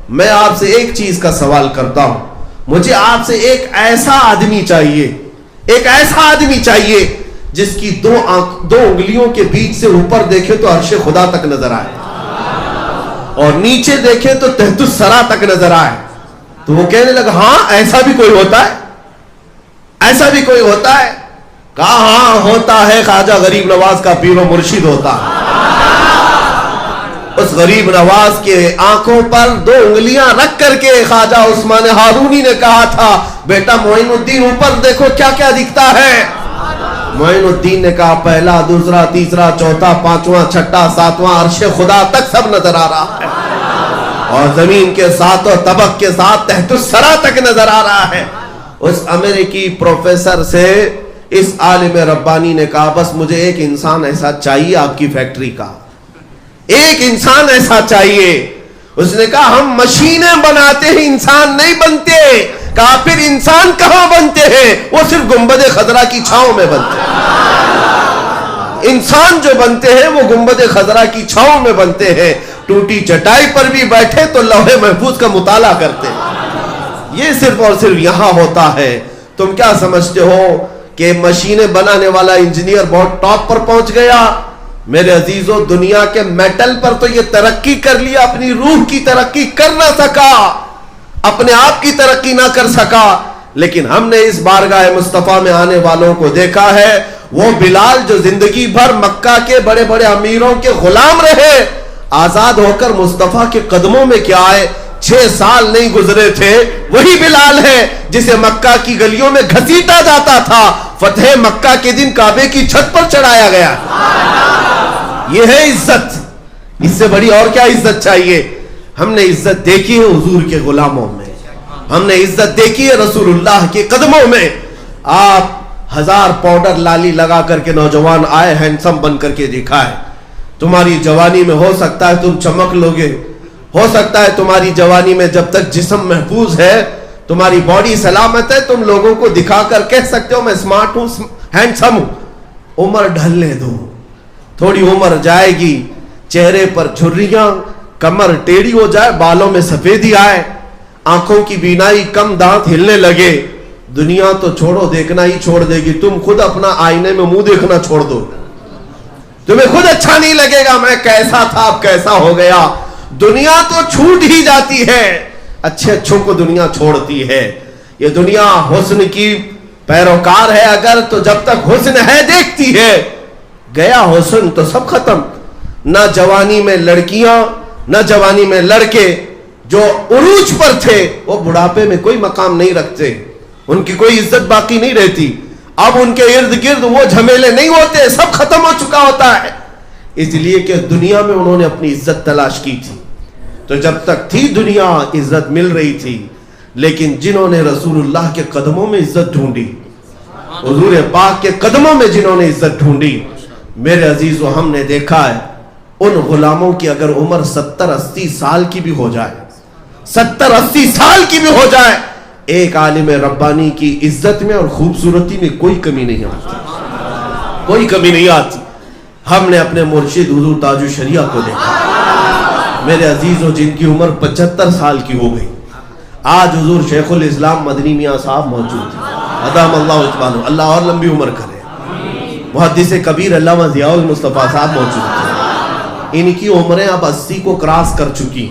میں آپ سے ایک چیز کا سوال کرتا ہوں. مجھے آپ سے ایک ایسا آدمی چاہیے، ایک ایسا آدمی چاہیے جس کی دو انگلیوں کے بیچ سے اوپر دیکھے تو عرش خدا تک نظر آئے اور نیچے دیکھے تو تحت الثری تک نظر آئے. تو وہ کہنے لگا ہاں ایسا بھی کوئی ہوتا ہے، ایسا بھی کوئی ہوتا ہے. کہا ہاں ہوتا ہے، خواجہ غریب نواز کا پیر و مرشد ہوتا ہے. اس غریب نواز کے آنکھوں پر دو انگلیاں رکھ کر کے خواجہ عثمان ہارونی نے کہا تھا بیٹا معین الدین اوپر دیکھو کیا کیا دکھتا ہے. معین الدین نے کہا پہلا، دوسرا، تیسرا، چوتھا، پانچواں، چھٹا، ساتواں، عرش خدا تک سب نظر آ رہا ہے اور زمین کے ساتوں طبق کے ساتھ تحت الثری تک نظر آ رہا ہے. اس امریکی پروفیسر سے اس عالم ربانی نے کہا بس مجھے ایک انسان ایسا چاہیے آپ کی فیکٹری کا، ایک انسان ایسا چاہیے. اس نے کہا ہم مشینیں بناتے ہیں، انسان نہیں بنتے. کہا پھر انسان کہاں بنتے ہیں؟ وہ صرف گنبد خضرا کی چھاؤں میں بنتے ہیں. انسان جو بنتے ہیں وہ گنبد خضرا کی چھاؤں میں بنتے ہیں. ٹوٹی چٹائی پر بھی بیٹھے تو لوح محفوظ کا مطالعہ کرتے ہیں. یہ صرف اور صرف یہاں ہوتا ہے. تم کیا سمجھتے ہو کہ مشینیں بنانے والا انجینئر بہت ٹاپ پر پہنچ گیا؟ میرے عزیزوں دنیا کے میٹل پر تو یہ ترقی کر لیا، اپنی روح کی ترقی کر نہ سکا، اپنے آپ کی ترقی نہ کر سکا. لیکن ہم نے اس بارگاہ مصطفیٰ میں آنے والوں کو دیکھا ہے. وہ بلال جو زندگی بھر مکہ کے بڑے بڑے امیروں کے غلام رہے، آزاد ہو کر مصطفیٰ کے قدموں میں کیا آئے. 6 سال نہیں گزرے تھے، وہی بلال ہے جسے مکہ کی گلیوں میں گھسیٹا جاتا تھا. فتح مکہ کے دن کعبے کی چھت پر چڑھایا گیا. یہ ہے عزت. اس سے بڑی اور کیا عزت چاہیے؟ ہم نے عزت دیکھی ہے حضور کے غلاموں میں، ہم نے عزت دیکھی ہے رسول اللہ کے قدموں میں. آپ 1000 پاؤڈر لالی لگا کر کے نوجوان آئے، ہینڈسم بن کر کے دکھائے. تمہاری جوانی میں ہو سکتا ہے تم چمک لوگے، ہو سکتا ہے تمہاری جوانی میں جب تک جسم محفوظ ہے، تمہاری باڈی سلامت ہے، تم لوگوں کو دکھا کر کہہ سکتے ہو میں اسمارٹ ہوں، ہینڈسم ہوں. عمر ڈھلنے دو، تھوڑی عمر جائے گی، چہرے پر جھریاں، کمر ٹیڑھی ہو جائے، بالوں میں سفیدی آئے، آنکھوں کی بینائی کم، دانت ہلنے لگے. دنیا تو چھوڑو، دیکھنا ہی چھوڑ دے گی. تم خود اپنا آئینے میں منہ دیکھنا چھوڑ دو، تمہیں خود اچھا نہیں لگے گا میں کیسا تھا اب کیسا ہو گیا. دنیا تو چھوٹ ہی جاتی ہے، اچھے اچھوں کو دنیا چھوڑتی ہے. یہ دنیا حسن کی پیروکار ہے اگر، تو جب تک حسن ہے دیکھتی ہے. گیا حسن تو سب ختم. نہ جوانی میں لڑکیاں نہ جوانی میں لڑکے جو عروج پر تھے وہ بڑھاپے میں کوئی مقام نہیں رکھتے، ان کی کوئی عزت باقی نہیں رہتی. اب ان کے ارد گرد وہ جھمیلے نہیں ہوتے، سب ختم ہو چکا ہوتا ہے. اس لیے کہ دنیا میں انہوں نے اپنی عزت تلاش کی تھی، تو جب تک تھی دنیا عزت مل رہی تھی. لیکن جنہوں نے رسول اللہ کے قدموں میں عزت ڈھونڈی، حضور پاک کے قدموں میں جنہوں نے عزت ڈھونڈی، میرے عزیزو ہم نے دیکھا ہے ان غلاموں کی اگر عمر 70-80 سال کی بھی ہو جائے، 70-80 سال کی بھی ہو جائے، ایک عالم ربانی کی عزت میں اور خوبصورتی میں کوئی کمی نہیں آتی، کوئی کمی نہیں آتی. ہم نے اپنے مرشد حضور تاج الشریعہ کو دیکھا میرے عزیزوں، جن کی عمر 75 سال کی ہو گئی. آج حضور شیخ الاسلام مدنی میاں صاحب موجود ہیں، ادام اللہ اجبانو، اللہ اور لمبی عمر کرے. محدث کبیر علامہ ضیاء المصطفیٰ صاحب موجود ہیں. ان کی عمریں اب 80 کو کراس کر چکی،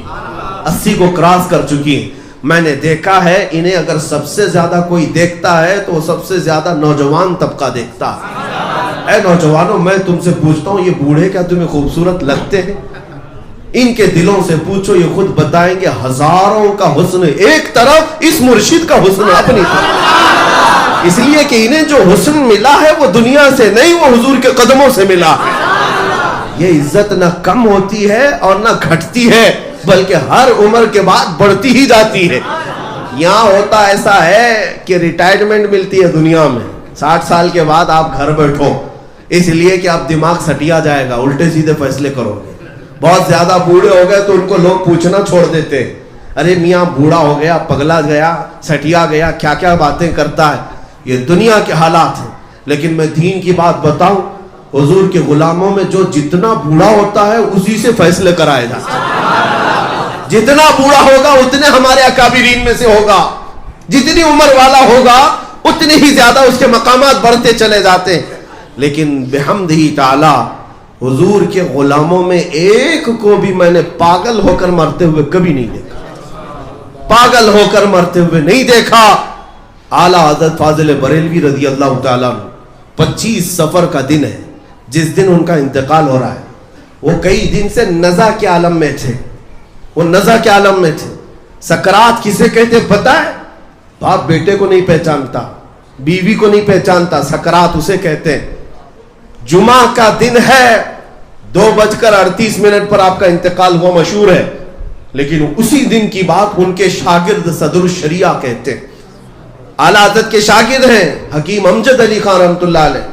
80 کو کراس کر چکی. میں نے دیکھا ہے انہیں اگر سب سے زیادہ کوئی دیکھتا ہے تو وہ سب سے زیادہ نوجوان طبقہ دیکھتا ہے. اے نوجوانوں، میں تم سے پوچھتا ہوں یہ بوڑھے کیا تمہیں خوبصورت لگتے ہیں؟ ان کے دلوں سے پوچھو، یہ خود بتائیں گے ہزاروں کا حسن ایک طرف، اس مرشد کا حسن اپنی طرف، اس لیے کہ انہیں جو حسن ملا ہے وہ دنیا سے نہیں، وہ حضور کے قدموں سے ملا ہے۔ یہ عزت نہ کم ہوتی ہے اور نہ گھٹتی ہے، بلکہ ہر عمر کے بعد بڑھتی ہی جاتی ہے۔ یہاں ہوتا ایسا ہے کہ ریٹائرمنٹ ملتی ہے دنیا میں، 60 سال کے بعد آپ گھر بیٹھو، اس لیے کہ آپ دماغ سٹیا جائے گا، الٹے سیدھے فیصلے کرو گے۔ بہت زیادہ بوڑھے ہو گئے تو ان کو لوگ پوچھنا چھوڑ دیتے، ارے میاں بوڑھا ہو گیا، پگلا گیا، سٹیا گیا، کیا کیا باتیں کرتا ہے۔ یہ دنیا کے حالات ہیں، لیکن میں دین کی بات بتاؤں، حضور کے غلاموں میں جو جتنا بوڑھا ہوتا ہے اسی سے فیصلے کرائے جاتے ہیں۔ جتنا بوڑھا ہوگا اتنے ہمارے اکابرین میں سے ہوگا، جتنی عمر والا ہوگا اتنے ہی زیادہ اس کے مقامات بڑھتے چلے جاتے ہیں۔ لیکن بحمدہ تعالی حضور کے غلاموں میں ایک کو بھی میں نے پاگل ہو کر مرتے ہوئے کبھی نہیں دیکھا، پاگل ہو کر مرتے ہوئے نہیں دیکھا۔ اعلیٰ حضرت فاضل بریلوی رضی اللہ تعالیٰ عنہ 25 صفر کا دن ہے جس دن ان کا انتقال ہو رہا ہے۔ وہ کئی دن سے نزع کے عالم میں تھے، وہ نزع کے عالم میں تھے۔ سکرات کسے کہتے پتہ ہے؟ باپ بیٹے کو نہیں پہچانتا، بیوی کو نہیں پہچانتا، سکرات اسے کہتے ہیں۔ جمعہ کا دن ہے، 2:38 پر آپ کا انتقال ہوا، مشہور ہے، لیکن اسی دن کی بات ان کے شاگرد صدر الشریعہ کہتے ہیں۔ اعلیٰ حضرت کے شاگرد ہیں حکیم امجد علی خان رحمۃ اللہ علیہ،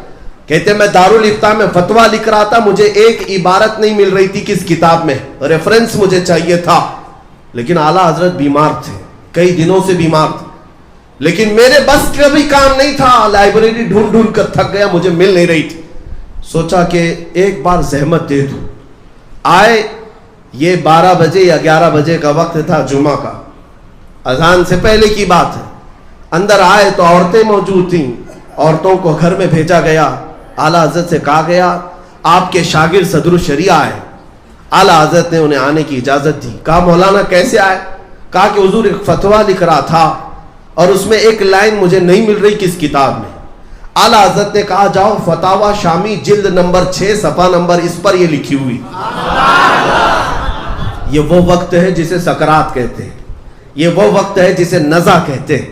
کہتے ہیں میں دارالافتاء میں فتویٰ لکھ رہا تھا، مجھے ایک عبارت نہیں مل رہی تھی کس کتاب میں، ریفرنس مجھے چاہیے تھا، لیکن اعلیٰ حضرت بیمار تھے، کئی دنوں سے بیمار تھے، لیکن میرے بس کا بھی کام نہیں تھا، لائبریری ڈھونڈ ڈھونڈ کر تھک گیا، مجھے مل نہیں رہی تھی۔ سوچا کہ ایک بار زحمت دے دوں۔ آئے، یہ 12 بجے یا 11 بجے کا وقت تھا جمعہ کا، اذان سے پہلے کی بات ہے۔ اندر آئے تو عورتیں موجود تھیں، عورتوں کو گھر میں بھیجا گیا۔ اعلیٰ حضرت سے کہا گیا آپ کے شاگرد صدر الشریعہ آئے۔ اعلیٰ حضرت نے انہیں آنے کی اجازت دی۔ کہا مولانا کیسے آئے؟ کہا کہ حضور ایک فتویٰ لکھ رہا تھا اور اس میں ایک لائن مجھے نہیں مل رہی کس کتاب میں۔ اعلیٰ حضرت نے کہا جاؤ فتاوی شامی جلد نمبر 6 صفحہ نمبر اس پر یہ لکھی ہوئی۔ یہ وہ وقت ہے جسے سکرات کہتے ہیں، یہ وہ وقت ہے جسے نزع کہتے ہیں۔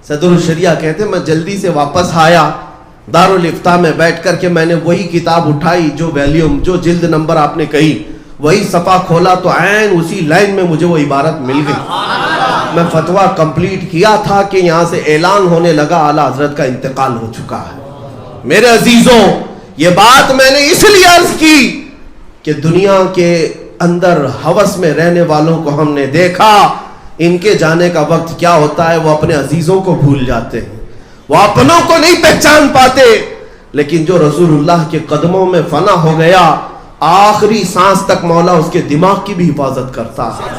صدر الشریعہ کہتے ہیں میں جلدی سے واپس آیا، دارالافتاء میں بیٹھ کر کے میں نے وہی کتاب اٹھائی، جو ویلیوم، جو جلد نمبر آپ نے کہی، وہی صفحہ کھولا تو عین اسی لائن میں مجھے وہ عبارت مل گئی۔ میں فتویٰ کمپلیٹ کیا تھا کہ یہاں سے اعلان ہونے لگا اعلیٰ حضرت کا انتقال ہو چکا ہے۔ میرے عزیزوں، یہ بات میں نے اس لیے عرض کی کہ دنیا کے اندر ہوس میں رہنے والوں کو ہم نے دیکھا، ان کے جانے کا وقت کیا ہوتا ہے، وہ اپنے عزیزوں کو بھول جاتے ہیں، وہ اپنوں کو نہیں پہچان پاتے۔ لیکن جو رسول اللہ کے قدموں میں فنا ہو گیا، آخری سانس تک مولا اس کے دماغ کی بھی حفاظت کرتا ہے،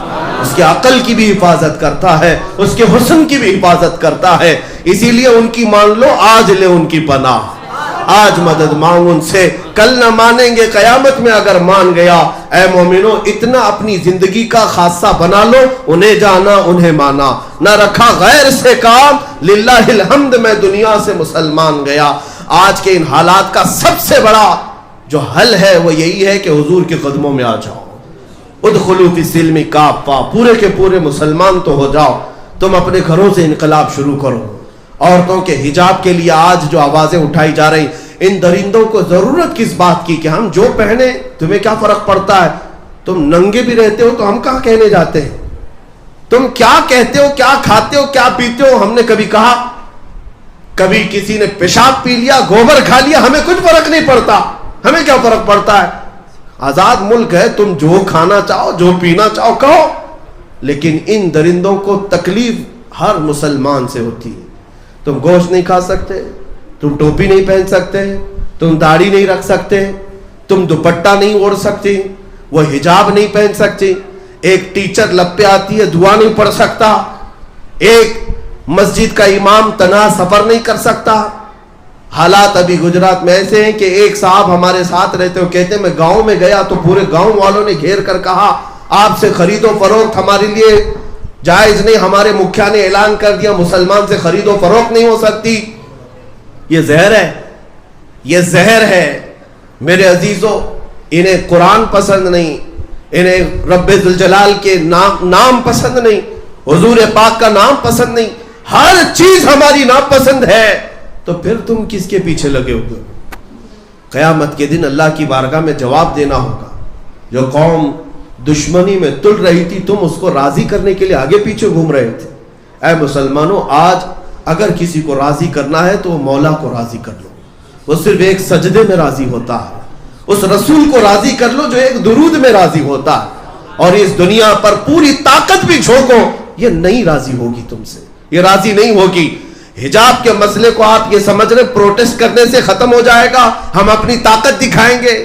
اس کے عقل کی بھی حفاظت کرتا ہے، اس کے حسن کی بھی حفاظت کرتا ہے۔ اسی لیے ان کی مان لو، آج لے ان کی پناہ، آج مدد مانگ ان سے، کل نہ مانیں گے قیامت میں اگر مان گیا۔ اے مومنو، اتنا اپنی زندگی کا خاصہ بنا لو، انہیں جانا انہیں مانا، نہ رکھا غیر سے کام، للہ الحمد میں دنیا سے مسلمان گیا۔ آج کے ان حالات کا سب سے بڑا جو حل ہے وہ یہی ہے کہ حضور کے قدموں میں آ جاؤ، ادخلوا فی السلم کافہ، پورے کے پورے مسلمان تو ہو جاؤ۔ تم اپنے گھروں سے انقلاب شروع کرو۔ عورتوں کے حجاب کے لیے آج جو آوازیں اٹھائی جا رہی، ان درندوں کو ضرورت کس بات کی کہ ہم جو پہنے تمہیں کیا فرق پڑتا ہے؟ تم ننگے بھی رہتے ہو تو ہم کہاں کہنے جاتے ہیں؟ تم کیا کہتے ہو، کیا کھاتے ہو، کیا پیتے ہو؟ ہم نے کبھی کہا؟ کبھی کسی نے پیشاب پی لیا، گوبر کھا لیا، ہمیں کچھ فرق نہیں پڑتا، ہمیں کیا فرق پڑتا ہے؟ آزاد ملک ہے، تم جو کھانا چاہو، جو پینا چاہو کہو۔ لیکن ان درندوں کو تکلیف ہر مسلمان سے ہوتی ہے۔ تم گوشت نہیں کھا سکتے، تم ٹوپی نہیں پہن سکتے، تم داڑھی نہیں رکھ سکتے، تم دوپٹہ نہیں اوڑھ سکتی، وہ حجاب نہیں پہن سکتی، ایک ٹیچر لب پہ آتی ہے دعا نہیں پڑھ سکتا، ایک مسجد کا امام تنہا سفر نہیں کر سکتا۔ حالات ابھی گجرات میں ایسے ہیں کہ ایک صاحب ہمارے ساتھ رہتے ہو، کہتے ہیں میں گاؤں میں گیا تو پورے گاؤں والوں نے گھیر کر کہا آپ سے خرید و فروخت ہمارے لیے جائز نہیں، ہمارے مکھیا نے اعلان کر دیا مسلمان سے خرید و فروخت نہیں ہو سکتی۔ یہ زہر ہے، یہ زہر ہے۔ میرے عزیزوں، انہیں قرآن پسند نہیں، انہیں رب ذوالجلال کے نام پسند نہیں, حضور پاک کا نام پسند نہیں, ہر چیز ہماری ناپسند ہے, تو پھر تم کس کے پیچھے لگے ہوئے؟ قیامت کے دن اللہ کی بارگاہ میں جواب دینا ہوگا. جو قوم دشمنی میں تل رہی تھی, تم اس کو راضی کرنے کے لیے آگے پیچھے گھوم رہے تھے. اے مسلمانوں, آج اگر کسی کو راضی کرنا ہے تو وہ مولا کو راضی کر لو, وہ صرف ایک سجدے میں راضی ہوتا ہے. اس رسول کو راضی کر لو جو ایک درود میں راضی ہوتا ہے. اور اس دنیا پر پوری طاقت بھی جھونکو, یہ نہیں راضی ہوگی تم سے, یہ راضی نہیں ہوگی. حجاب کے مسئلے کو آپ یہ سمجھ رہے پروٹیسٹ کرنے سے ختم ہو جائے گا, ہم اپنی طاقت دکھائیں گے؟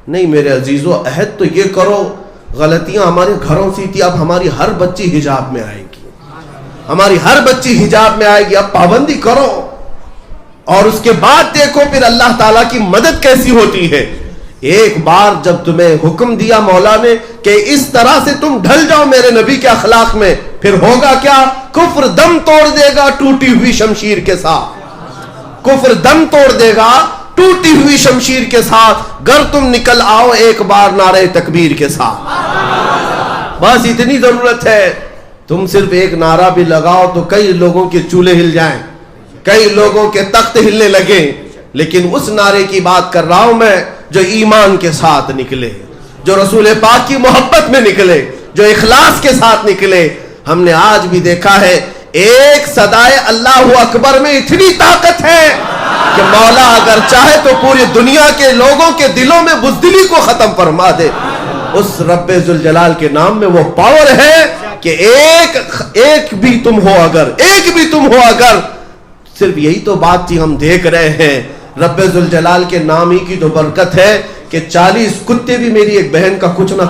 نہیں میرے عزیزو, عہد تو یہ کرو, غلطیاں ہمارے گھروں سے تھی, اب ہماری ہر بچی حجاب میں آئے گی, ہماری ہر بچی حجاب میں آئے گی. اب پابندی کرو, اور اس کے بعد دیکھو پھر اللہ تعالیٰ کی مدد کیسی ہوتی ہے. ایک بار جب تمہیں حکم دیا مولا نے کہ اس طرح سے تم ڈھل جاؤ میرے نبی کے اخلاق میں, پھر ہوگا کیا؟ کفر دم توڑ دے گا ٹوٹی ہوئی شمشیر کے ساتھ, کفر دم توڑ دے گا ٹوٹی ہوئی شمشیر کے ساتھ. گر تم نکل آؤ ایک بار نعرہ تکبیر کے ساتھ, بس اتنی ضرورت ہے. تم صرف ایک نعرہ بھی لگاؤ تو کئی لوگوں کے چولہے ہل جائیں, کئی لوگوں کے تخت ہلنے لگے. لیکن اس نعرے کی بات کر رہا ہوں میں جو ایمان کے ساتھ نکلے, جو رسول پاک کی محبت میں نکلے, جو اخلاص کے ساتھ نکلے. ہم نے آج بھی دیکھا ہے ایک صدائے اللہ اکبر میں اتنی طاقت ہے کہ مولا اگر چاہے تو پوری دنیا کے لوگوں کے دلوں میں بزدلی کو ختم فرما دے. اس رب ذوالجلال کے نام میں وہ پاور ہے کہ ایک بھی تم ہو اگر, صرف یہی تو بات تھی ہم دیکھ رہے ہیں. رب ذوالجلال کے نام ہی کی تو برکت ہے کہ 40 کتے بھی میری ایک بہن کا کچھ نہ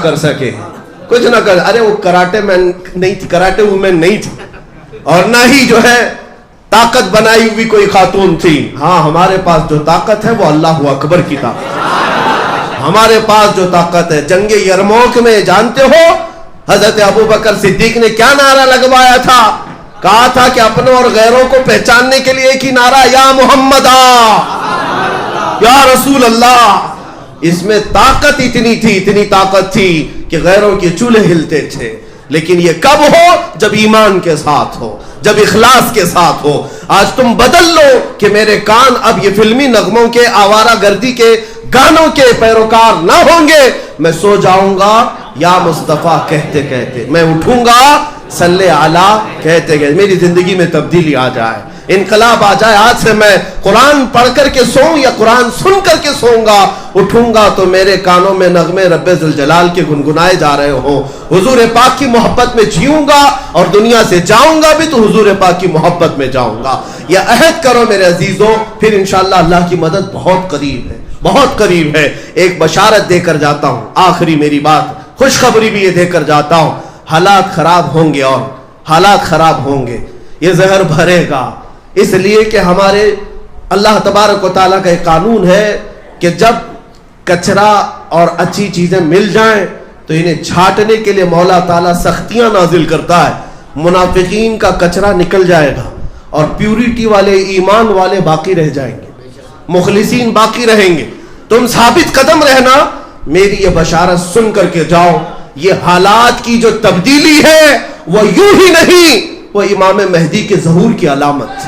کر سکے. ارے وہ کراٹے مین نہیں تھی, کراٹے وومن نہیں تھی, اور نہ ہی جو ہے طاقت بنائی ہوئی کوئی خاتون تھی. ہاں ہمارے پاس جو طاقت ہے وہ اللہ اکبر کی طاقت. ہمارے پاس جو طاقت ہے, جنگ یرموک میں جانتے ہو حضرت ابوبکر صدیق نے کیا نعرہ لگوایا تھا؟ کہا تھا کہ اپنوں اور غیروں کو پہچاننے کے لیے ایک ہی نعرہ, یا محمد یا رسول اللہ. اس میں طاقت اتنی طاقت تھی کہ غیروں کے چولہے ہلتے تھے. لیکن یہ کب ہو؟ جب ایمان کے ساتھ ہو, جب اخلاص کے ساتھ ہو. آج تم بدل لو کہ میرے کان اب یہ فلمی نغموں کے, آوارہ گردی کے گانوں کے پیروکار نہ ہوں گے. میں سو جاؤں گا یا مصطفیٰ کہتے کہتے, میں اٹھوں گا صلی علی کہتے کہتے. میری زندگی میں تبدیلی آ جائے, انقلاب آ جائے. آج سے میں قرآن پڑھ کر کے سوؤں یا قرآن سن کر کے سوؤں گا, اٹھوں گا تو میرے کانوں میں نغمے رب ذوالجلال کے گنگنائے جا رہے ہوں. حضور پاک کی محبت میں جیوں گا, اور دنیا سے جاؤں گا بھی تو حضور پاک کی محبت میں جاؤں گا. یہ عہد کرو میرے عزیزوں, پھر انشاءاللہ اللہ کی مدد بہت قریب ہے, بہت قریب ہے. ایک بشارت دے کر جاتا ہوں, آخری میری بات, خوشخبری بھی یہ دے کر جاتا ہوں. حالات خراب ہوں گے, اور حالات خراب ہوں گے, یہ زہر بھرے گا. اس لیے کہ ہمارے اللہ تبارک و تعالیٰ کا ایک قانون ہے کہ جب کچرا اور اچھی چیزیں مل جائیں تو انہیں چھانٹنے کے لیے مولا تعالیٰ سختیاں نازل کرتا ہے. منافقین کا کچرا نکل جائے گا اور پیوریٹی والے, ایمان والے باقی رہ جائیں گے, مخلصین باقی رہیں گے. تم ثابت قدم رہنا, میری یہ بشارت سن کر کے جاؤ. یہ حالات کی جو تبدیلی ہے وہ یوں ہی نہیں, وہ امام مہدی کے ظہور کی علامت,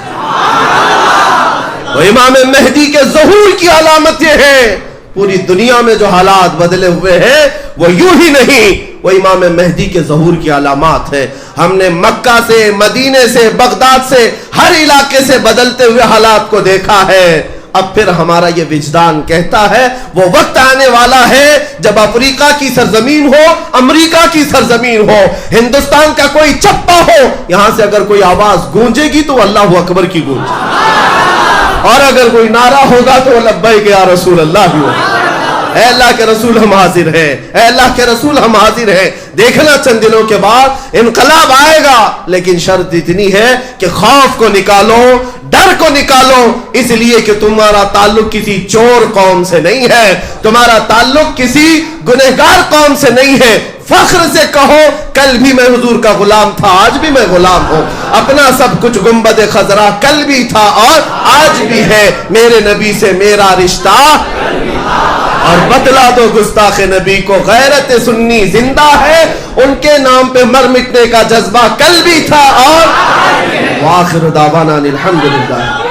وہ امام مہدی کے ظہور کی علامت یہ ہے. پوری دنیا میں جو حالات بدلے ہوئے ہیں وہ یوں ہی نہیں, وہ امام مہدی کے ظہور کی علامات ہے. ہم نے مکہ سے, مدینے سے, بغداد سے, ہر علاقے سے بدلتے ہوئے حالات کو دیکھا ہے. اب پھر ہمارا یہ وجدان کہتا ہے وہ وقت آنے والا ہے جب افریقہ کی سرزمین ہو, امریکہ کی سرزمین ہو, ہندوستان کا کوئی چپا ہو, یہاں سے اگر کوئی آواز گونجے گی تو اللہ اکبر کی گونج, اور اگر کوئی نعرہ ہوگا تو لبیک یا رسول اللہ بھی ہوگا. اے اللہ کے رسول ہم حاضر ہیں, اے اللہ کے رسول ہم حاضر ہیں. دیکھنا چند دنوں کے بعد انقلاب آئے گا, لیکن شرط اتنی ہے کہ خوف کو نکالو, ڈر کو نکالو, اس لیے کہ تمہارا تعلق کسی چور قوم سے نہیں ہے, تمہارا تعلق کسی گنہگار قوم سے نہیں ہے. فخر سے کہو کل بھی میں حضور کا غلام تھا, آج بھی میں غلام ہوں. اپنا سب کچھ گنبد خضرا کل بھی تھا اور آج بھی ہے, میرے نبی سے میرا رشتہ اور بتلا دو گستاخ نبی کو غیرت سنی زندہ ہے، ان کے نام پہ مر مٹنے کا جذبہ کل بھی تھا اور وآخر دعوانا الحمدللہ.